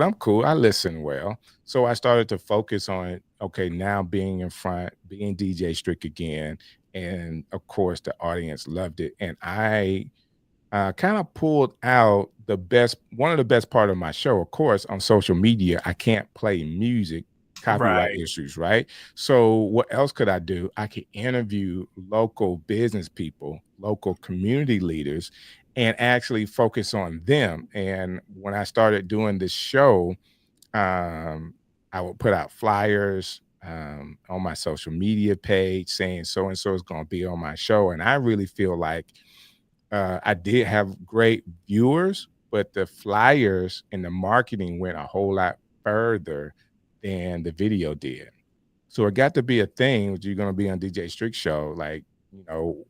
I'm cool. I listen well. So I started to focus on, okay, now being in front, being DJ Strick again. And of course, the audience loved it. And I kind of pulled out one of the best part of my show. Of course, on social media, I can't play music, copyright issues, right? So what else could I do? I could interview local business people, local community leaders, and actually focus on them. And when I started doing this show, I would put out flyers on my social media page saying so-and-so is going to be on my show. And I really feel like I did have great viewers, but the flyers and the marketing went a whole lot further than the video did. So it got to be a thing. You're going to be on DJ Strick show,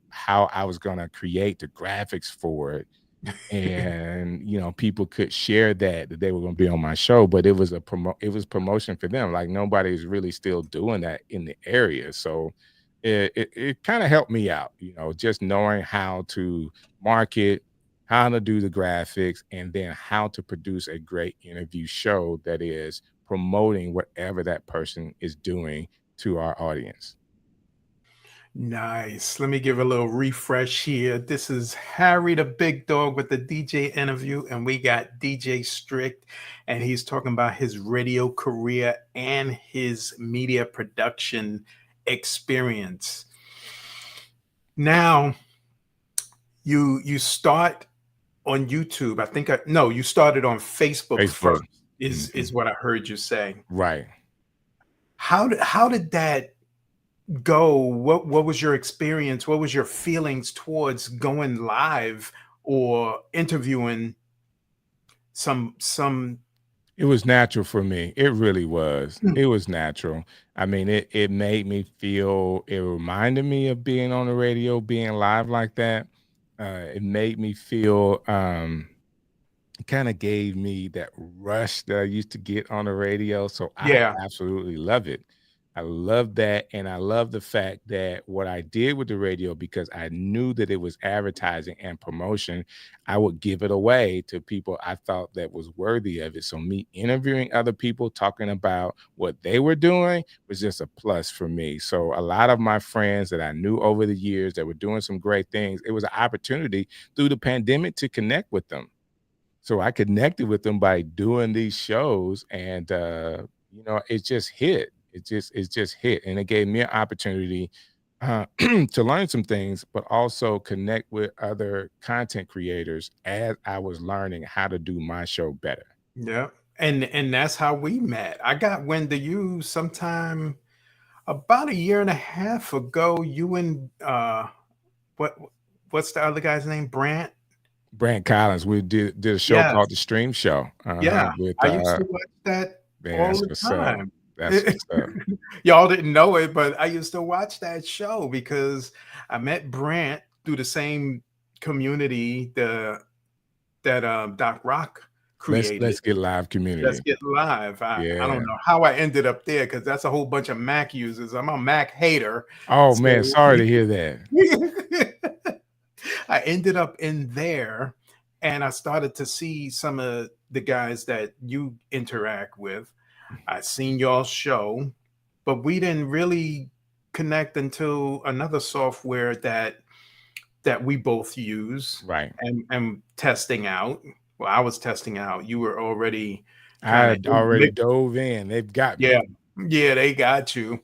how I was going to create the graphics for it. And, people could share that they were going to be on my show, but it was promotion for them. Like nobody's really still doing that in the area. So it kind of helped me out, just knowing how to market, how to do the graphics, and then how to produce a great interview show that is promoting whatever that person is doing to our audience. Nice. Let me give a little refresh here. This is Harry the Big Dog with the DJ interview, and we got DJ Strick, and he's talking about his radio career and his media production experience. Now, you start on YouTube. I think no, you started on Facebook Facebook. first. Is what I heard you say. Right. How did that go? What was your experience? What was your feelings towards going live or interviewing some It was natural for me. It really was. Hmm. It was natural. I mean, it made me feel, it reminded me of being on the radio, being live like that. It made me feel, it kind of gave me that rush that I used to get on the radio. So I Yeah. absolutely love it. I love that. And I love the fact that what I did with the radio, because I knew that it was advertising and promotion, I would give it away to people I thought that was worthy of it. So me interviewing other people, talking about what they were doing was just a plus for me. So a lot of my friends that I knew over the years that were doing some great things, it was an opportunity through the pandemic to connect with them. So I connected with them by doing these shows, and it just hit. It just hit, and it gave me an opportunity to learn some things, but also connect with other content creators as I was learning how to do my show better. Yeah. And that's how we met. I got wind of you sometime about a year and a half ago. You and what what's the other guy's name? Brant? Brant Collins, we did a show Yes. called The Stream Show. Yeah. With I used to watch that man, all that's the what's up. time. That's what's up. Y'all didn't know it, but I used to watch that show because I met Brant through the same community that Doc Rock created. Let's Get Live community. Let's Get Live. I Yeah. don't know how I ended up there because that's a whole bunch of Mac users. I'm a Mac hater. Oh So- man, sorry to hear that. I ended up in there and I started to see some of the guys that you interact with. I seen y'all's show, but we didn't really connect until another software that we both use Right. and testing out. Well, I was testing out. You were already I kinda had already dove in. They've got me. Yeah. Yeah, they got you.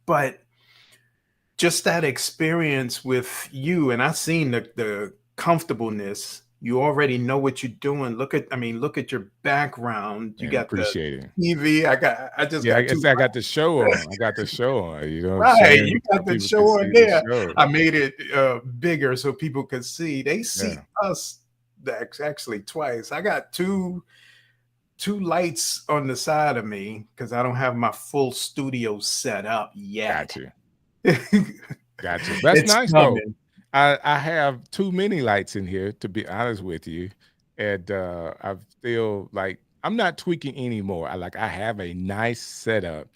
But just that experience with you, and I seen the comfortableness. You already know what you're doing. Look at your background. You Man, got the appreciate it. TV. I just Yeah, I got guess two. I got the show on. I got the show on. You know what I'm Right, saying? you So got the people show can on see the there. show. I made it bigger so people could see. They see Yeah. us actually twice. I got two lights on the side of me because I don't have my full studio set up yet. Got you. Got you. That's It's nice though. coming. I have too many lights in here, to be honest with you. And I feel like I'm not tweaking anymore. I have a nice setup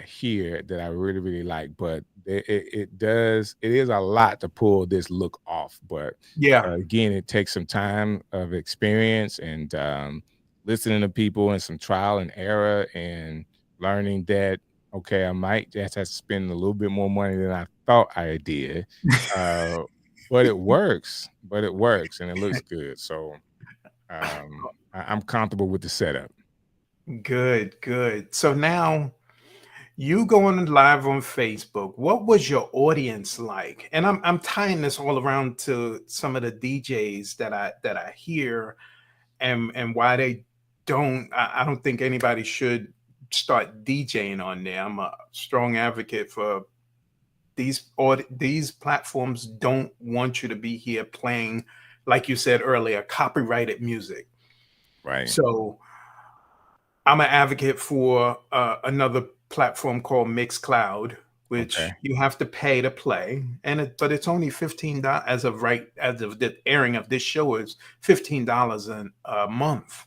here that I really, really like, but it is a lot to pull this look off. But Yeah. again, it takes some time of experience and listening to people and some trial and error and learning that, okay, I might just have to spend a little bit more money than I thought I did. But it works. And it looks good. So I'm comfortable with the setup. Good. So now you going live on Facebook. What was your audience like? And I'm tying this all around to some of the DJs that I hear and why they don't. I don't think anybody should start DJing on there. I'm a strong advocate for these platforms don't want you to be here playing, like you said earlier, copyrighted music. Right. So I'm an advocate for another platform called Mixcloud, which Okay. you have to pay to play, but it's only $15 as of the airing of this show is $15 a month,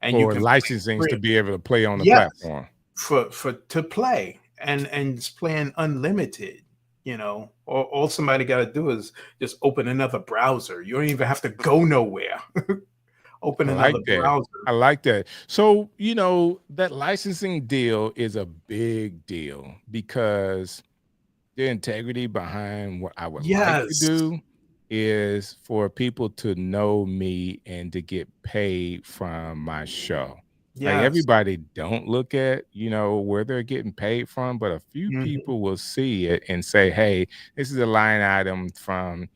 and you For can licensing to be able to play on the Yes. platform. for to play and it's playing unlimited. All somebody got to do is just open another browser. You don't even have to go nowhere. Open I another like that. browser. I like that. So, that licensing deal is a big deal because the integrity behind what I would like Yes. to do is for people to know me and to get paid from my show. Like Yes. everybody don't look at, where they're getting paid from, but a few Mhm. people will see it and say, hey, this is a line item from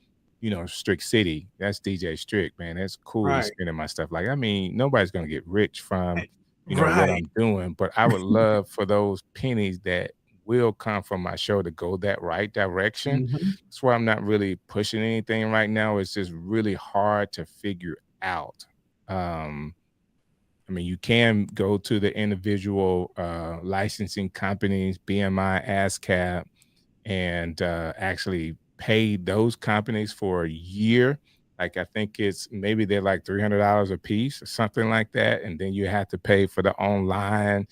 Strick City. That's DJ Strick, man. That's cool. He's Right. spinning my stuff. Like, I mean, nobody's gonna get rich from, what Right. I'm doing, but I would love for those pennies that will come from my show to go that right direction. Mhm. That's why I'm not really pushing anything right now. It's just really hard to figure out. I mean, you can go to the individual licensing companies, BMI, ASCAP, and actually pay those companies for a year. Like, I think maybe they're like $300 a piece or something like that. And then you have to pay for the online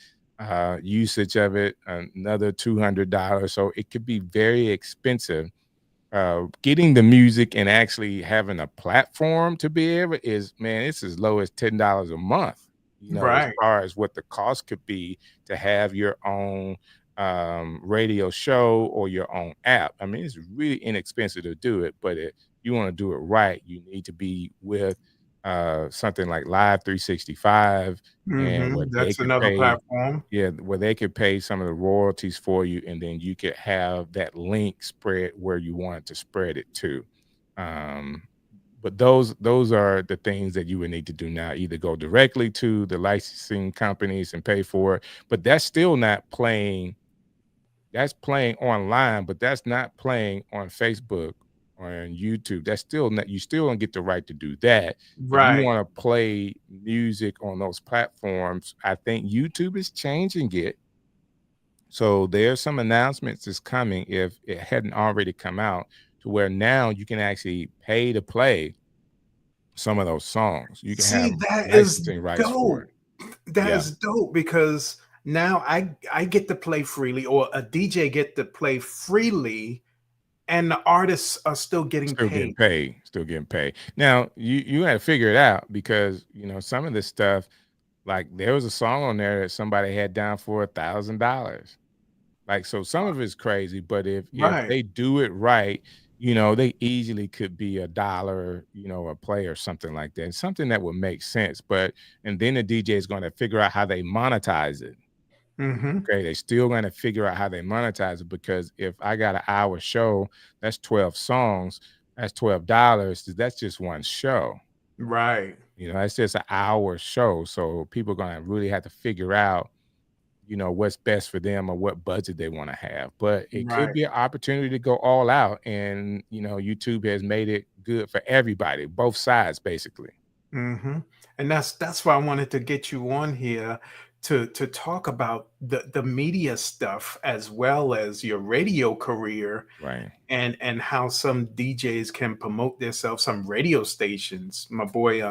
usage of it, another $200. So it could be very expensive. Getting the music and actually having a platform to be able it's as low as $10 a month, as Right. far as what the cost could be to have your own radio show or your own app. I mean, it's really inexpensive to do it, but if you want to do it right, you need to be with something like Live 365, and Mhm. what they That's could another pay. platform. Yeah, where they could pay some of the royalties for you, and then you could have that link spread where you want to spread it to. Um, but those are the things that you would need to do now. Either go directly to the licensing companies and pay for it, but that's still not playing. That's playing online, but that's not playing on Facebook or on YouTube. That's still not. You still don't get the right to do that. If you Right. want to play music on those platforms, I think YouTube is changing it. So there's some announcements that's coming, if it hadn't already come out, to where now you can actually pay to play some of those songs. You can have See, that is licensing rights for it. dope. That Yeah. is dope because now I get to play freely, or a DJ get to play freely, and the artists are still getting Still getting paid. paid. Still getting paid. Now you got to figure it out, because some of this stuff, like there was a song on there that somebody had down for $1,000. Like, so some of it's crazy, but if Right. they do it right, they easily could be $1, a play or something like that. Something that would make sense. And then the DJ is going to figure out how they monetize it. Mhm. Okay, they still going to figure out how they monetize it, because if I got an hour show, that's 12 songs, that's $12. That's just one show. Right. It's just an hour show. So people are going to really have to figure out, what's best for them or what budget they want to have. But it could Right. be an opportunity to go all out. And, YouTube has made it good for everybody, both sides, basically. Mhm. And that's why I wanted to get you on here to talk about the media stuff as well as your radio career, Right. and how some DJs can promote themselves, some radio stations. My boy,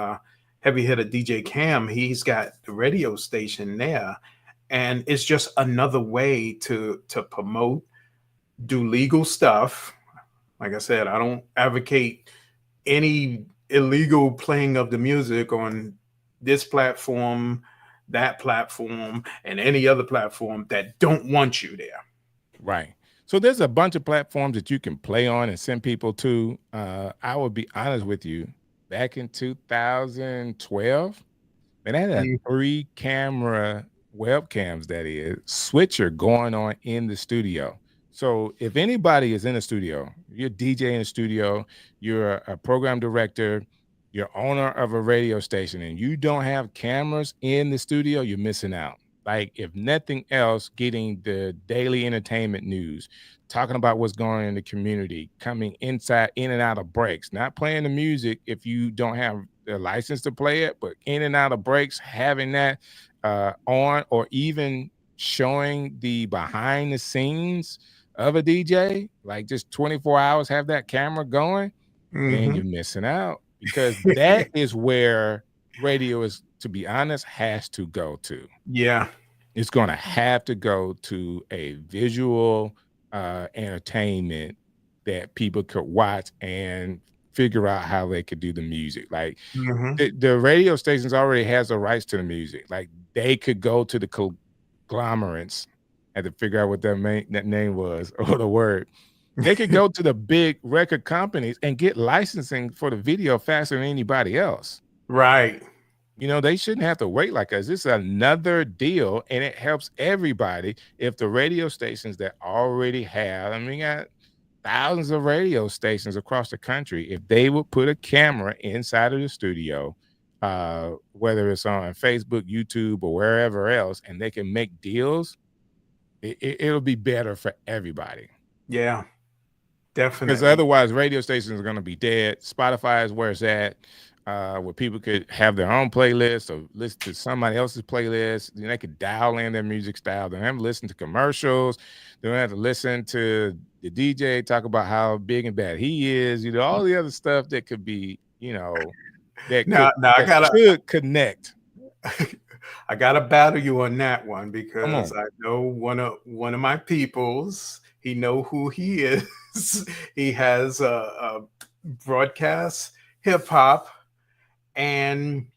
heavy hitter DJ Cam, he's got the radio station there, and it's just another way to promote, do legal stuff. Like I said, I don't advocate any illegal playing of the music on this platform, that platform, and any other platform that don't want you there. Right. So there's a bunch of platforms that you can play on and send people to. I will be honest with you. Back in 2012, man, I had a Mm. 3-camera webcams, that is, switcher going on in the studio. So if anybody is in a studio, you're a DJ in a studio, you're a program director, you're owner of a radio station, and you don't have cameras in the studio, you're missing out. Like, if nothing else, getting the daily entertainment news, talking about what's going on in the community, coming inside, in and out of breaks, not playing the music if you don't have the license to play it, but in and out of breaks, having that on, or even showing the behind the scenes of a DJ, like just 24 hours, have that camera going, man, Mhm. you're missing out, because that is where radio is, to be honest, has to go to. Yeah. It's going to have to go to a visual entertainment that people could watch and figure out how they could do the music. Like, Mhm. the radio stations already has the rights to the music. Like, they could go to the conglomerates, had to figure out what that name was, or the word. They could go to the big record companies and get licensing for the video faster than anybody else. Right. They shouldn't have to wait like us. This is another deal, and it helps everybody if the radio stations that already have, I mean, got thousands of radio stations across the country, if they would put a camera inside of the studio, whether it's on Facebook, YouTube, or wherever else, and they can make deals, it'll be better for everybody. Yeah, Because definitely. otherwise, radio stations are going to be dead. Spotify is where it's at, where people could have their own playlist or listen to somebody else's playlist. Then they could dial in their music style. They don't have to listen to commercials. They don't have to listen to the DJ talk about how big and bad he is. You know, all the other stuff that could be, you know, that should connect. I gotta battle you on that one because I know one of my peoples. He know who he is. He has a broadcast hip hop, and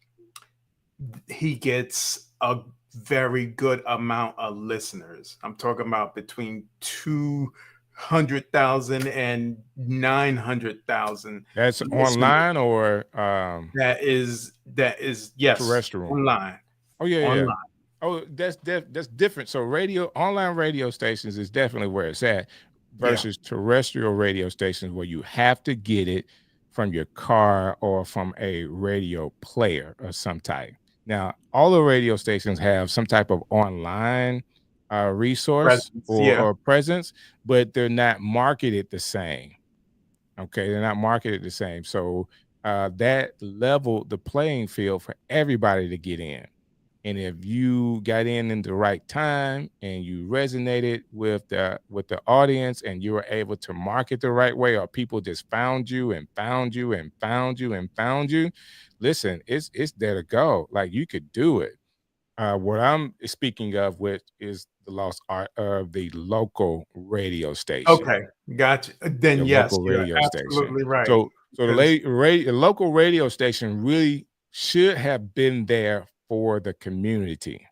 he gets a very good amount of listeners. I'm talking about between 200,000 and 900,000. That's online or that is yes, terrestrial online. Oh yeah, online. Yeah. Oh, that's different. So online radio stations is definitely where it's at versus terrestrial radio stations where you have to get it from your car or from a radio player of some type. Now, all the radio stations have some type of online resource or presence, but they're not marketed the same. Okay, they're not marketed the same. So that leveled the playing field for everybody to get in. And if you got in the right time and you resonated with the audience and you were able to market the right way, or people just found you and found you and found you and found you, listen, it's there to go. Like, you could do it. What I'm speaking of with is the lost art of the local radio station. Okay, gotcha. Then yes, you're absolutely right. So the local radio station really should have been there for the community.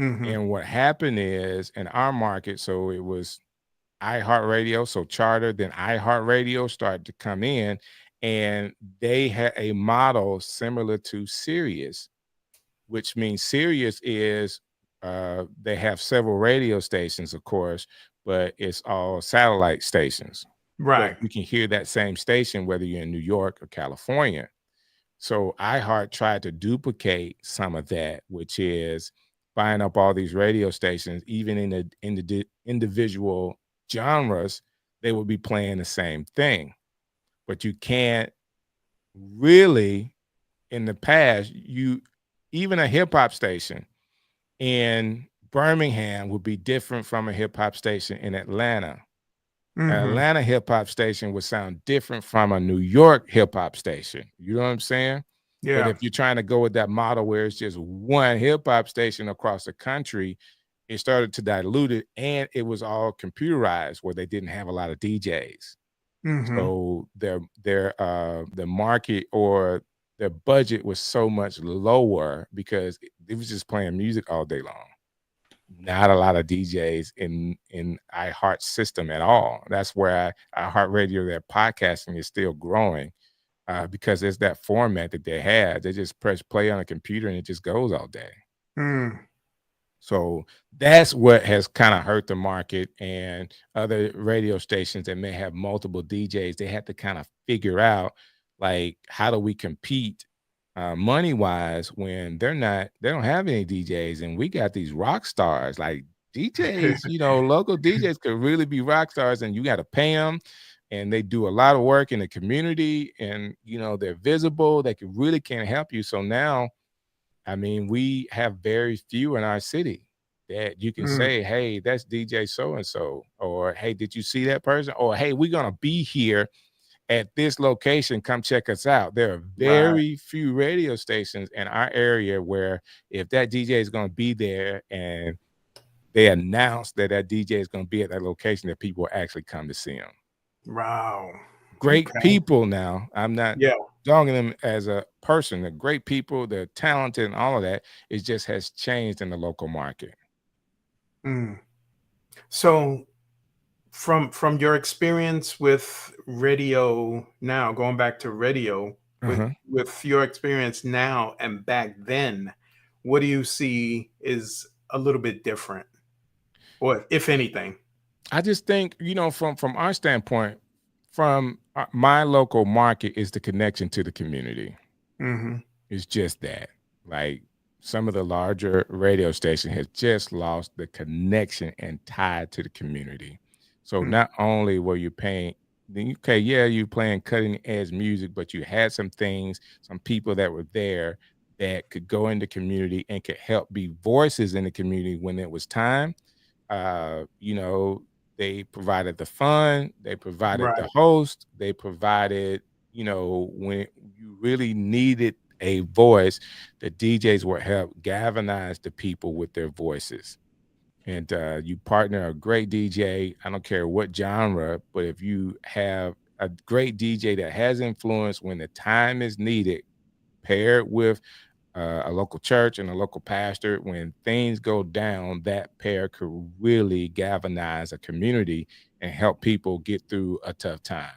And what happened is, in our market, so it was iHeartRadio, so Charter, then iHeartRadio started to come in, and they had a model similar to Sirius, which means Sirius is they have several radio stations, of course, but it's all satellite stations. Right. But you can hear that same station whether you're in New York or California. So iHeart tried to duplicate some of that, which is buying up all these radio stations, even in the individual genres, they will be playing the same thing. But you can't really, in the past, even a hip hop station in Birmingham would be different from a hip hop station in Atlanta. An Atlanta hip hop station would sound different from a New York hip hop station. You know what I'm saying? Yeah. But if you're trying to go with that model where it's just one hip hop station across the country, it started to dilute it, and it was all computerized where they didn't have a lot of DJs. So the market or their budget was so much lower because it was just playing music all day long. Not a lot of DJs in iHeart system at all. That's where iHeartRadio, their podcasting is still growing because it's that format that they had. They just press play on a computer and it just goes all day. So that's what has kind of hurt the market, and other radio stations that may have multiple DJs, they had to kind of figure out, like, how do we compete money wise when they don't have any DJs, and we got these rock stars. Like, DJs, local DJs could really be rock stars, and you got to pay them, and they do a lot of work in the community, and they're visible. They really can help you. So now, I mean, we have very few in our city that you can say, hey, that's DJ so and so, or hey, did you see that person, or hey, we're gonna be here at this location, come check us out. There are very few radio stations in our area where if that DJ is going to be there and they announce that DJ is going to be at that location, that people will actually come to see him. Wow. Great people now. I'm not dogging them as a person. They're great people. They're talented and all of that. It just has changed in the local market. So from your experience with radio now, going back to radio, with your experience now and back then, what do you see is a little bit different, or if anything? I just think, from our standpoint, from my local market is the connection to the community. Mm-hmm. It's just that, like, some of the larger radio station has just lost the connection and tie to the community. So not only were you paying, okay, yeah, you playing cutting edge music, but you had some things, some people that were there that could go in the community and could help be voices in the community when it was time. uh, you know, they provided the fund, they provided Right. the host, they provided, when you really needed a voice, the DJs would help galvanize the people with their voices. And you partner a great DJ, I don't care what genre, but if you have a great DJ that has influence when the time is needed, paired with a local church and a local pastor, when things go down, that pair could really galvanize a community and help people get through a tough time.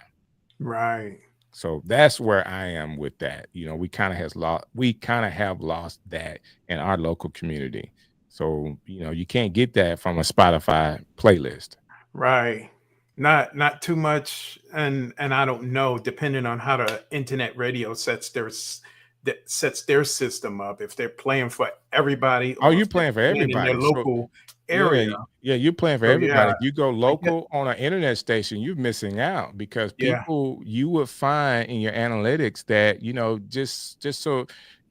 Right. So that's where I am with that. We kind of have lost that in our local community. So, you can't get that from a Spotify playlist. Right. Not too much, and I don't know, depending on how the internet radio sets their system up, if they're playing for everybody Oh, or you're if they're playing for playing in their everybody. So local yeah, area. yeah, you're playing for So yeah, everybody. If you go I get local on an internet station, you're missing out because yeah. people you would find in your analytics that,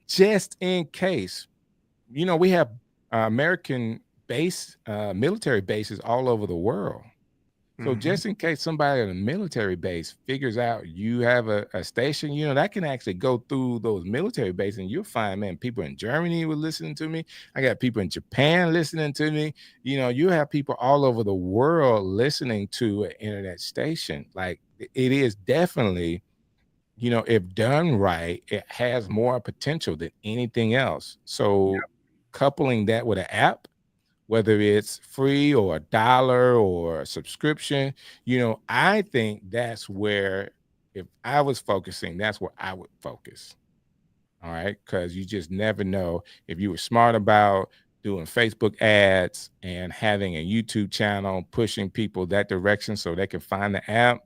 just in case, we have American military bases all over the world. So Mhm. just in case somebody at a military base figures out you have a station, that can actually go through those military bases, and you'll find, man, people in Germany were listening to me. I got people in Japan listening to me. You have people all over the world listening to an internet station. Like, it is definitely, if done right, it has more potential than anything else. So coupling that with an app, whether it's free or $1 or a subscription, I think that's where, if I was focusing, that's where I would focus. All right. Because you just never know if you were smart about doing Facebook ads and having a YouTube channel, pushing people that direction so they can find the app.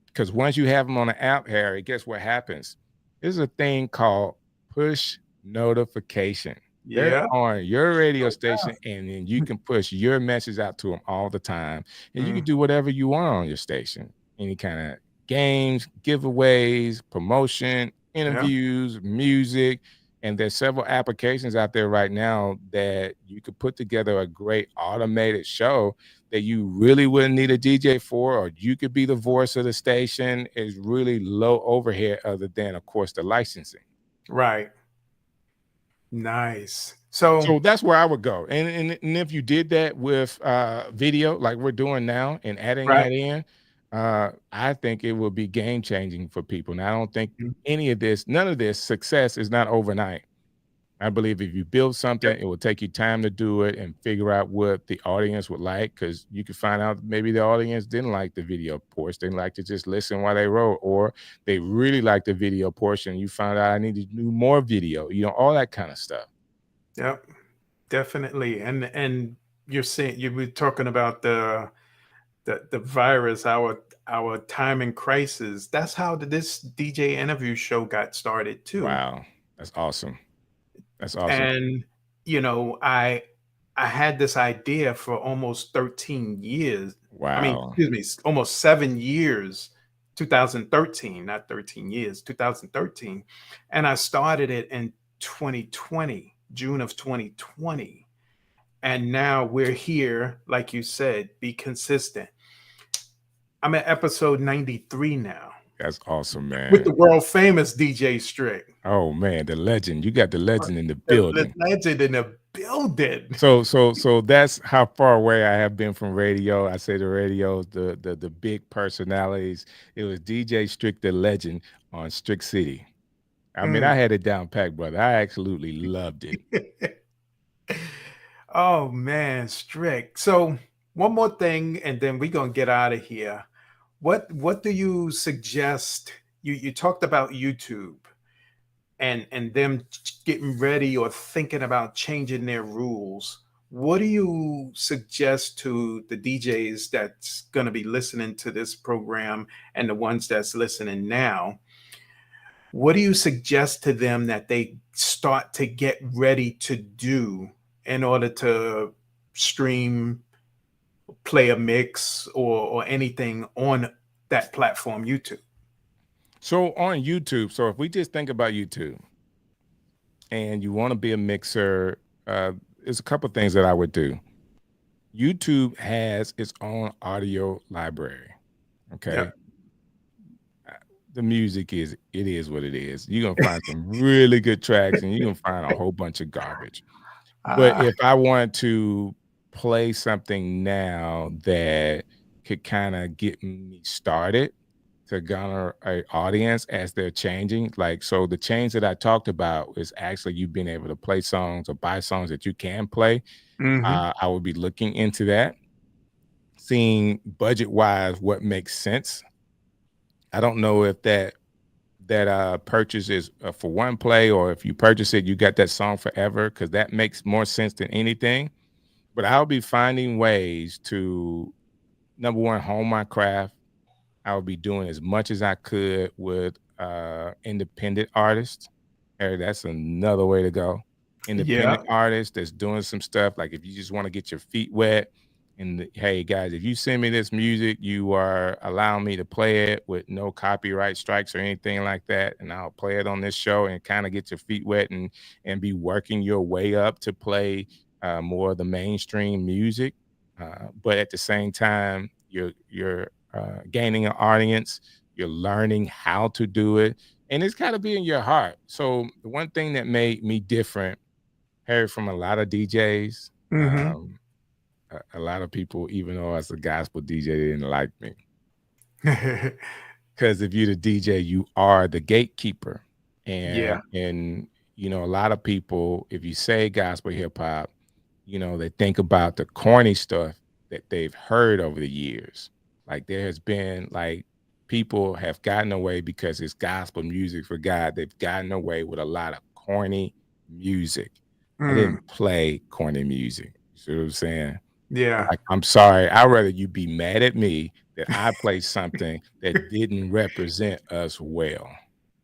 Because once you have them on the app, Harry, guess what happens? There's a thing called push notification. They're Yeah. on your radio So station, and then you can push your message out to them all the time. And you can mm, do whatever you want on your station. Any kind of games, giveaways, promotion, yeah. interviews, music. And there's several applications out there right now that you could put together a great automated show that you really wouldn't need a DJ for, or you could be the voice of the station. Is really low overhead, other than, of course, the licensing. Right. Nice. So So that's where I would go. And if you did that with video, like we're doing now, and adding right. that in, I think it will be game changing for people. Now, I don't think Mm, none of this success is not overnight. I believe if you build something, yep. it will take you time to do it and figure out what the audience would like, because you could find out maybe the audience didn't like the video portion. They like to just listen while they wrote, or they really like the video portion. You find out I need to do more video, all that kind of stuff. Yep. Definitely. And you were talking about the virus, our time in crisis. That's how this DJ interview show got started too. Wow. That's awesome. That's awesome. And you know, I had this idea for almost 13 years. I mean, Wow. excuse me, almost 7 years. 2013, not 13 years, 2013. And I started it in 2020, June of 2020. And now we're here, like you said, be consistent. I'm at episode 93 now That's awesome, with man. the world famous DJ Strick. Oh man, the legend. You got the legend in the The building. legend in the building. So that's how far away I have been from radio. I say the radio, the big personalities. It was DJ Strick, the legend, on Strick City. I mean, I Mm. had it down packed, brother. I absolutely loved it. Oh man, Strick. So one more thing, and then we're gonna get out of here. What do you suggest? You talked about YouTube and them getting ready or thinking about changing their rules. what do you suggest to the DJs that's going to be listening to this program and the ones that's listening now? What do you suggest to them that they start to get ready to do in order to stream, play a mix, or anything on that platform, YouTube? So on YouTube, so if we just think about YouTube and you want to be a mixer, there's a couple things that I would do. YouTube has its own audio library. Okay. Yeah. The music is what it is. You're gonna find some really good tracks and you're gonna find a whole bunch of garbage. But if I want to play something now that could kind of get me started to garner an audience as they're changing, like, so the change that I talked about is actually you being able to play songs or buy songs that you can play. I would be looking into that, seeing budget wise what makes sense. I don't know if that purchase is for one play, or if you purchase it, you got that song forever, because that makes more sense than anything. But I'll be finding ways to, number one, hone my craft. I would be doing as much as I could with independent artists. That's another way to go. Independent artists that's doing some stuff. Like if you just want to get your feet wet, and hey guys, if you send me this music, you are allowing me to play it with no copyright strikes or anything like that, and I'll play it on this show and kind of get your feet wet and be working your way up to play more of the mainstream music. But at the same time, you're gaining an audience, you're learning how to do it, and it's got to be in your heart. So the one thing that made me different, Harry, from a lot of DJs, a lot of people, even though as a gospel DJ, they didn't like me. Because if you're the DJ, you are the gatekeeper. And you know, a lot of people, if you say gospel hip hop, you know, they think about the corny stuff that they've heard over the years. Like there has been, like, people have gotten away because it's gospel music for God. They've gotten away with a lot of corny music. I didn't play corny music. You see what I'm saying? Yeah. Like, I'm sorry. I'd rather you be mad at me that I played something that didn't represent us well.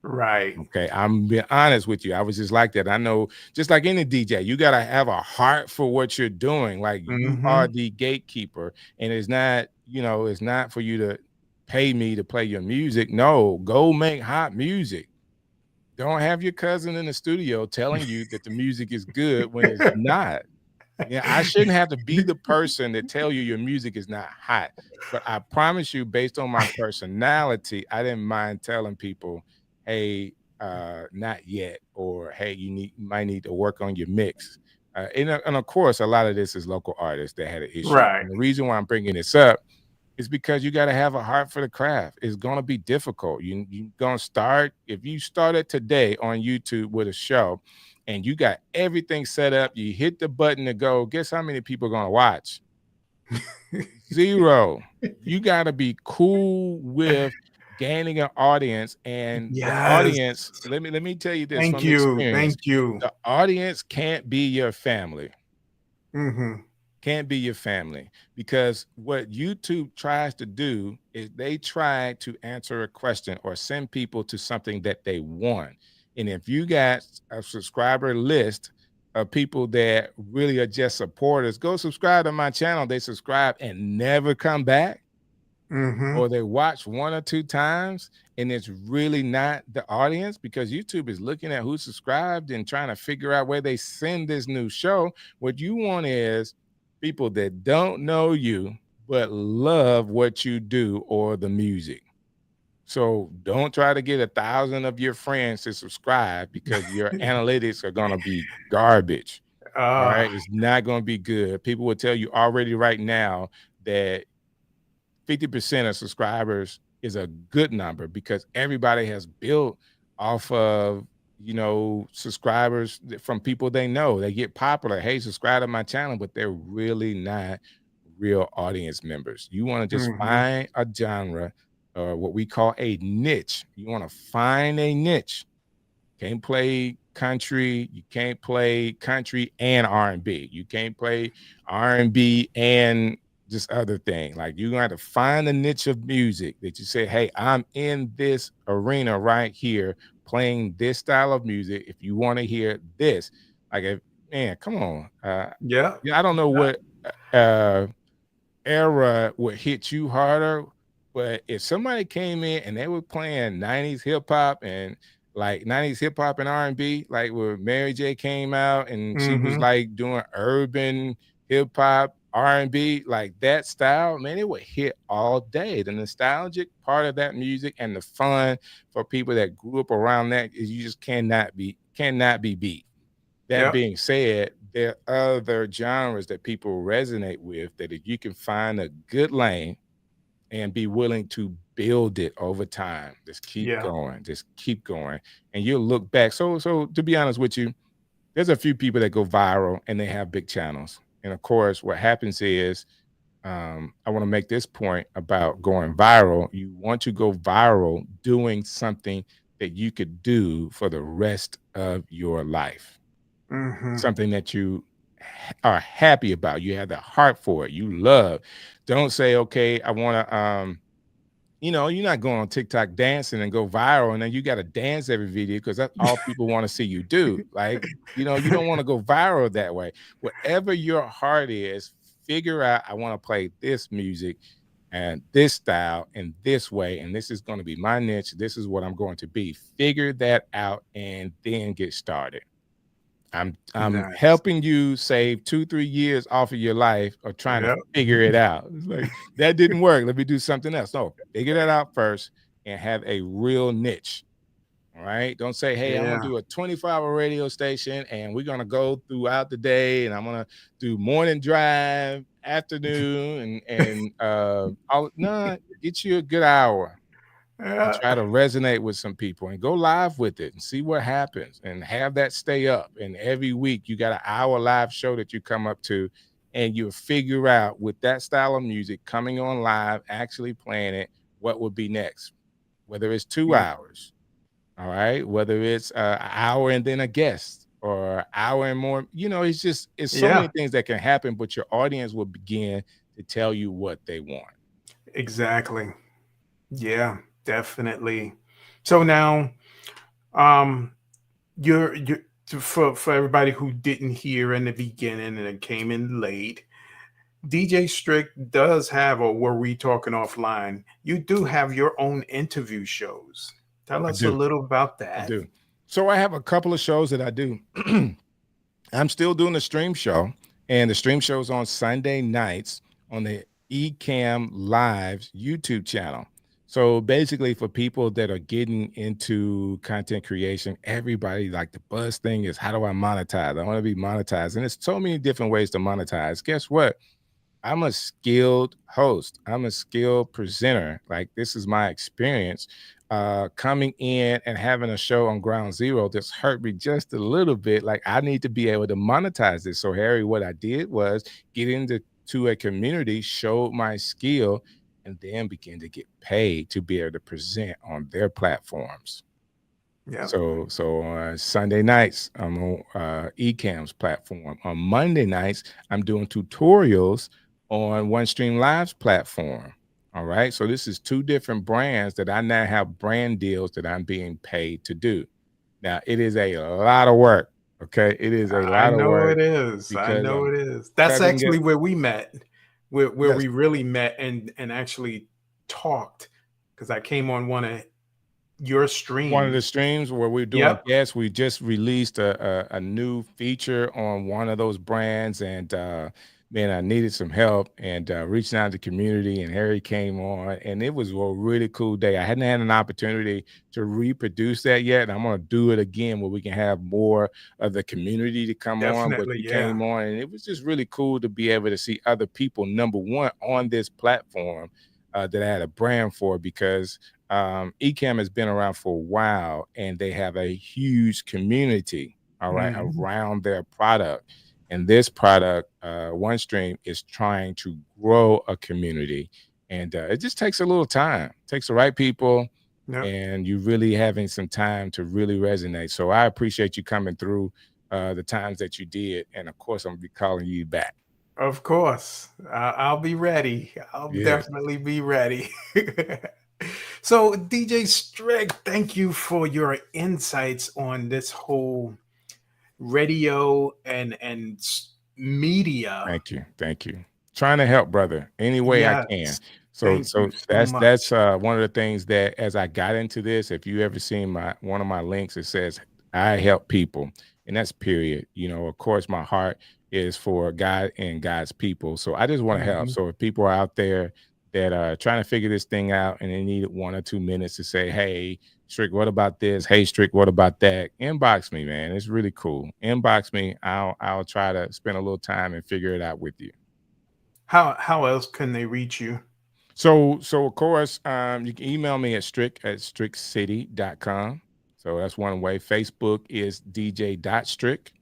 Right. Okay. I'm being honest with you. I was just like that. I know, just like any DJ, you got to have a heart for what you're doing. Like you are the gatekeeper, and it's not, you know, it's not for you to pay me to play your music. No, go make hot music. Don't have your cousin in the studio telling you that the music is good when it's not. Yeah, I shouldn't have to be the person that tell you your music is not hot. But I promise you, based on my personality, I didn't mind telling people, hey, not yet, or hey, you might need to work on your mix. And of course, a lot of this is local artists that had an issue. Right. And the reason why I'm bringing this up is because you got to have a heart for the craft. It's going to be difficult. You're going to start, if you started today on YouTube with a show, and you got everything set up, you hit the button to go, guess how many people are going to watch? 0. You got to be cool with gaining an audience, and the audience, let me tell you this. Thank you. The audience can't be your family. Can't be your family, because what YouTube tries to do is they try to answer a question or send people to something that they want. And if you got a subscriber list of people that really are just supporters, go subscribe to my channel. They subscribe and never come back, or they watch 1 or 2 times, and it's really not the audience, because YouTube is looking at who subscribed and trying to figure out where they send this new show. What you want is people that don't know you but love what you do or the music. So don't try to get 1,000 of your friends to subscribe, because your analytics are going to be garbage. All right. It's not going to be good. People will tell you already right now that 50% of subscribers is a good number, because everybody has built off of, you know, subscribers from people they know. They get popular. Hey, subscribe to my channel, but they're really not real audience members. You want to just find a genre, or what we call a niche. You want to find a niche. Can't play country. You can't play country and R&B. You can't play R&B and just other thing. Like you're gonna have to find a niche of music that you say, hey, I'm in this arena right here playing this style of music. If you want to hear this, like, man, come on. Yeah. I don't know what era would hit you harder, but if somebody came in and they were playing 90s hip hop and like 90s hip hop and R&B, like where Mary J came out and she was like doing urban hip hop R&B, like that style, man, it would hit all day. The nostalgic part of that music and the fun for people that grew up around that is you just cannot be beat. That being said, there are other genres that people resonate with that if you can find a good lane and be willing to build it over time, just keep going, and you'll look back. So to be honest with you, there's a few people that go viral and they have big channels. And of course, what happens is, I want to make this point about going viral. You want to go viral doing something that you could do for the rest of your life. Something that you are happy about. You have the heart for it. You love. Don't say, okay, I want to, you're not going on TikTok dancing and go viral and then you got to dance every video because that's all people want to see you do. Like, you don't want to go viral that way. Whatever your heart is, figure out, I want to play this music and this style and this way, and this is going to be my niche. This is what I'm going to be. Figure that out and then get started. I'm helping you save 2-3 years off of your life of trying to figure it out. It's like, that didn't work. Let me do something else. No, figure that out first and have a real niche. All right. Don't say, hey, I'm going to do a 24-hour radio station and we're going to go throughout the day and I'm going to do morning drive, afternoon, and get you a good hour. And try to resonate with some people and go live with it and see what happens and have that stay up. And every week you got an hour live show that you come up to and you figure out with that style of music coming on live, actually playing it, what would be next, whether it's 2 hours. All right. Whether it's an hour and then a guest or an hour and more, it's so many things that can happen, but your audience will begin to tell you what they want. Exactly. Yeah. Definitely. So now, you're for everybody who didn't hear in the beginning and it came in late, DJ Strick does have, or were we talking offline? You do have your own interview shows. Tell us a little about that. I do. So I have a couple of shows that I do. I'm still doing the stream show, and the stream show is on Sunday nights on the Ecamm Live's YouTube channel. So basically for people that are getting into content creation, everybody, like, the buzz thing is, how do I monetize? I want to be monetized. And there's so many different ways to monetize. Guess what? I'm a skilled host. I'm a skilled presenter. Like, this is my experience. Coming in and having a show on Ground Zero just hurt me just a little bit. Like, I need to be able to monetize this. So Harry, what I did was get into a community, showed my skill, and then begin to get paid to be able to present on their platforms. Yeah. So on Sunday nights, I'm on Ecamm's platform. On Monday nights, I'm doing tutorials on OneStream Live's platform. All right. So this is 2 different brands that I now have brand deals that I'm being paid to do. Now, it is a lot of work. Okay. It is a lot of work. I know it is. That's actually where we met. Where we really met and actually talked, because I came on one of your streams. One of the streams where we're doing guests. We just released a new feature on one of those brands, and man, I needed some help and reaching out to the community, and Harry came on, and it was a really cool day. I hadn't had an opportunity to reproduce that yet, and I'm going to do it again where we can have more of the community to come on, but he came on, and it was just really cool to be able to see other people, number one, on this platform that I had a brand for, because Ecamm has been around for a while, and they have a huge community, all right, around their product. And this product, OneStream, is trying to grow a community. And it just takes a little time. It takes the right people, Yep. and you really having some time to really resonate. So I appreciate you coming through the times that you did. And of course, I'm gonna be calling you back. Of course. I'll be ready. I'll Yes. definitely be ready. So, DJ Strick, thank you for your insights on this whole radio and media. Thank you. Thank you. Trying to help, brother, any way I can. Yes. So Thank you so so that's much. one of the things that as I got into this, if you ever seen one of my links, it says I help people, and that's period. You know, of course, my heart is for God and God's people. So I just want to help. Mhm. So if people are out there that are trying to figure this thing out and they need 1 or 2 minutes to say, hey, Strick, what about this? Hey, Strick, what about that? Inbox me, man. It's really cool. Inbox me. I'll try to spend a little time and figure it out with you. How else can they reach you? So of course, you can email me at strickcity.com. So that's one way. Facebook is dj.strick.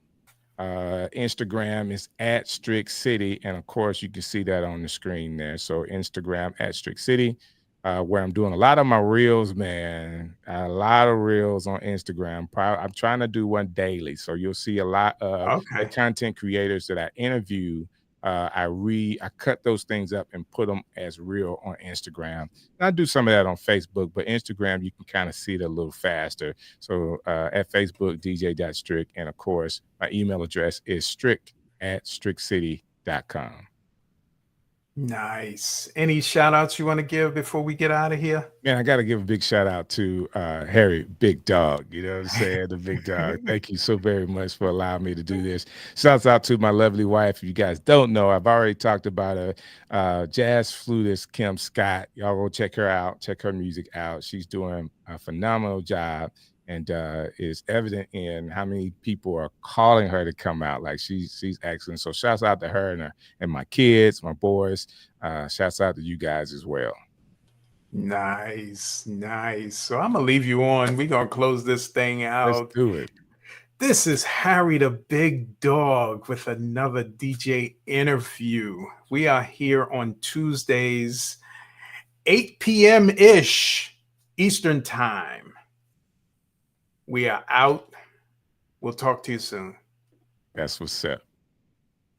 Instagram is at Strick City. And of course, you can see that on the screen there. So Instagram at Strick City, where I'm doing a lot of my reels, man. A lot of reels on Instagram. I'm trying to do one daily. So you'll see a lot of the Okay. content creators that I interview. I cut those things up and put them as real on Instagram. And I do some of that on Facebook, but Instagram, you can kind of see it a little faster. So at Facebook, dj.strick. And of course, my email address is strick@strickcity.com. Nice. Any shout outs you want to give before we get out of here? Man, I got to give a big shout out to Harry, Big Dog. You know what I'm saying? The Big Dog. Thank you so very much for allowing me to do this. Shouts out to my lovely wife. If you guys don't know, I've already talked about a jazz flutist, Kim Scott. Y'all go check her out. Check her music out. She's doing a phenomenal job, and is evident in how many people are calling her to come out. Like she's excellent. So shouts out to her and my kids, my boys. Shouts out to you guys as well. Nice. So I'm gonna leave you on. We're gonna close this thing Let's out. do it. This is Harry the Big Dog with another DJ interview. We are here on Tuesdays, 8 p.m. ish Eastern Time. We are out. We'll talk to you soon. That's what's up.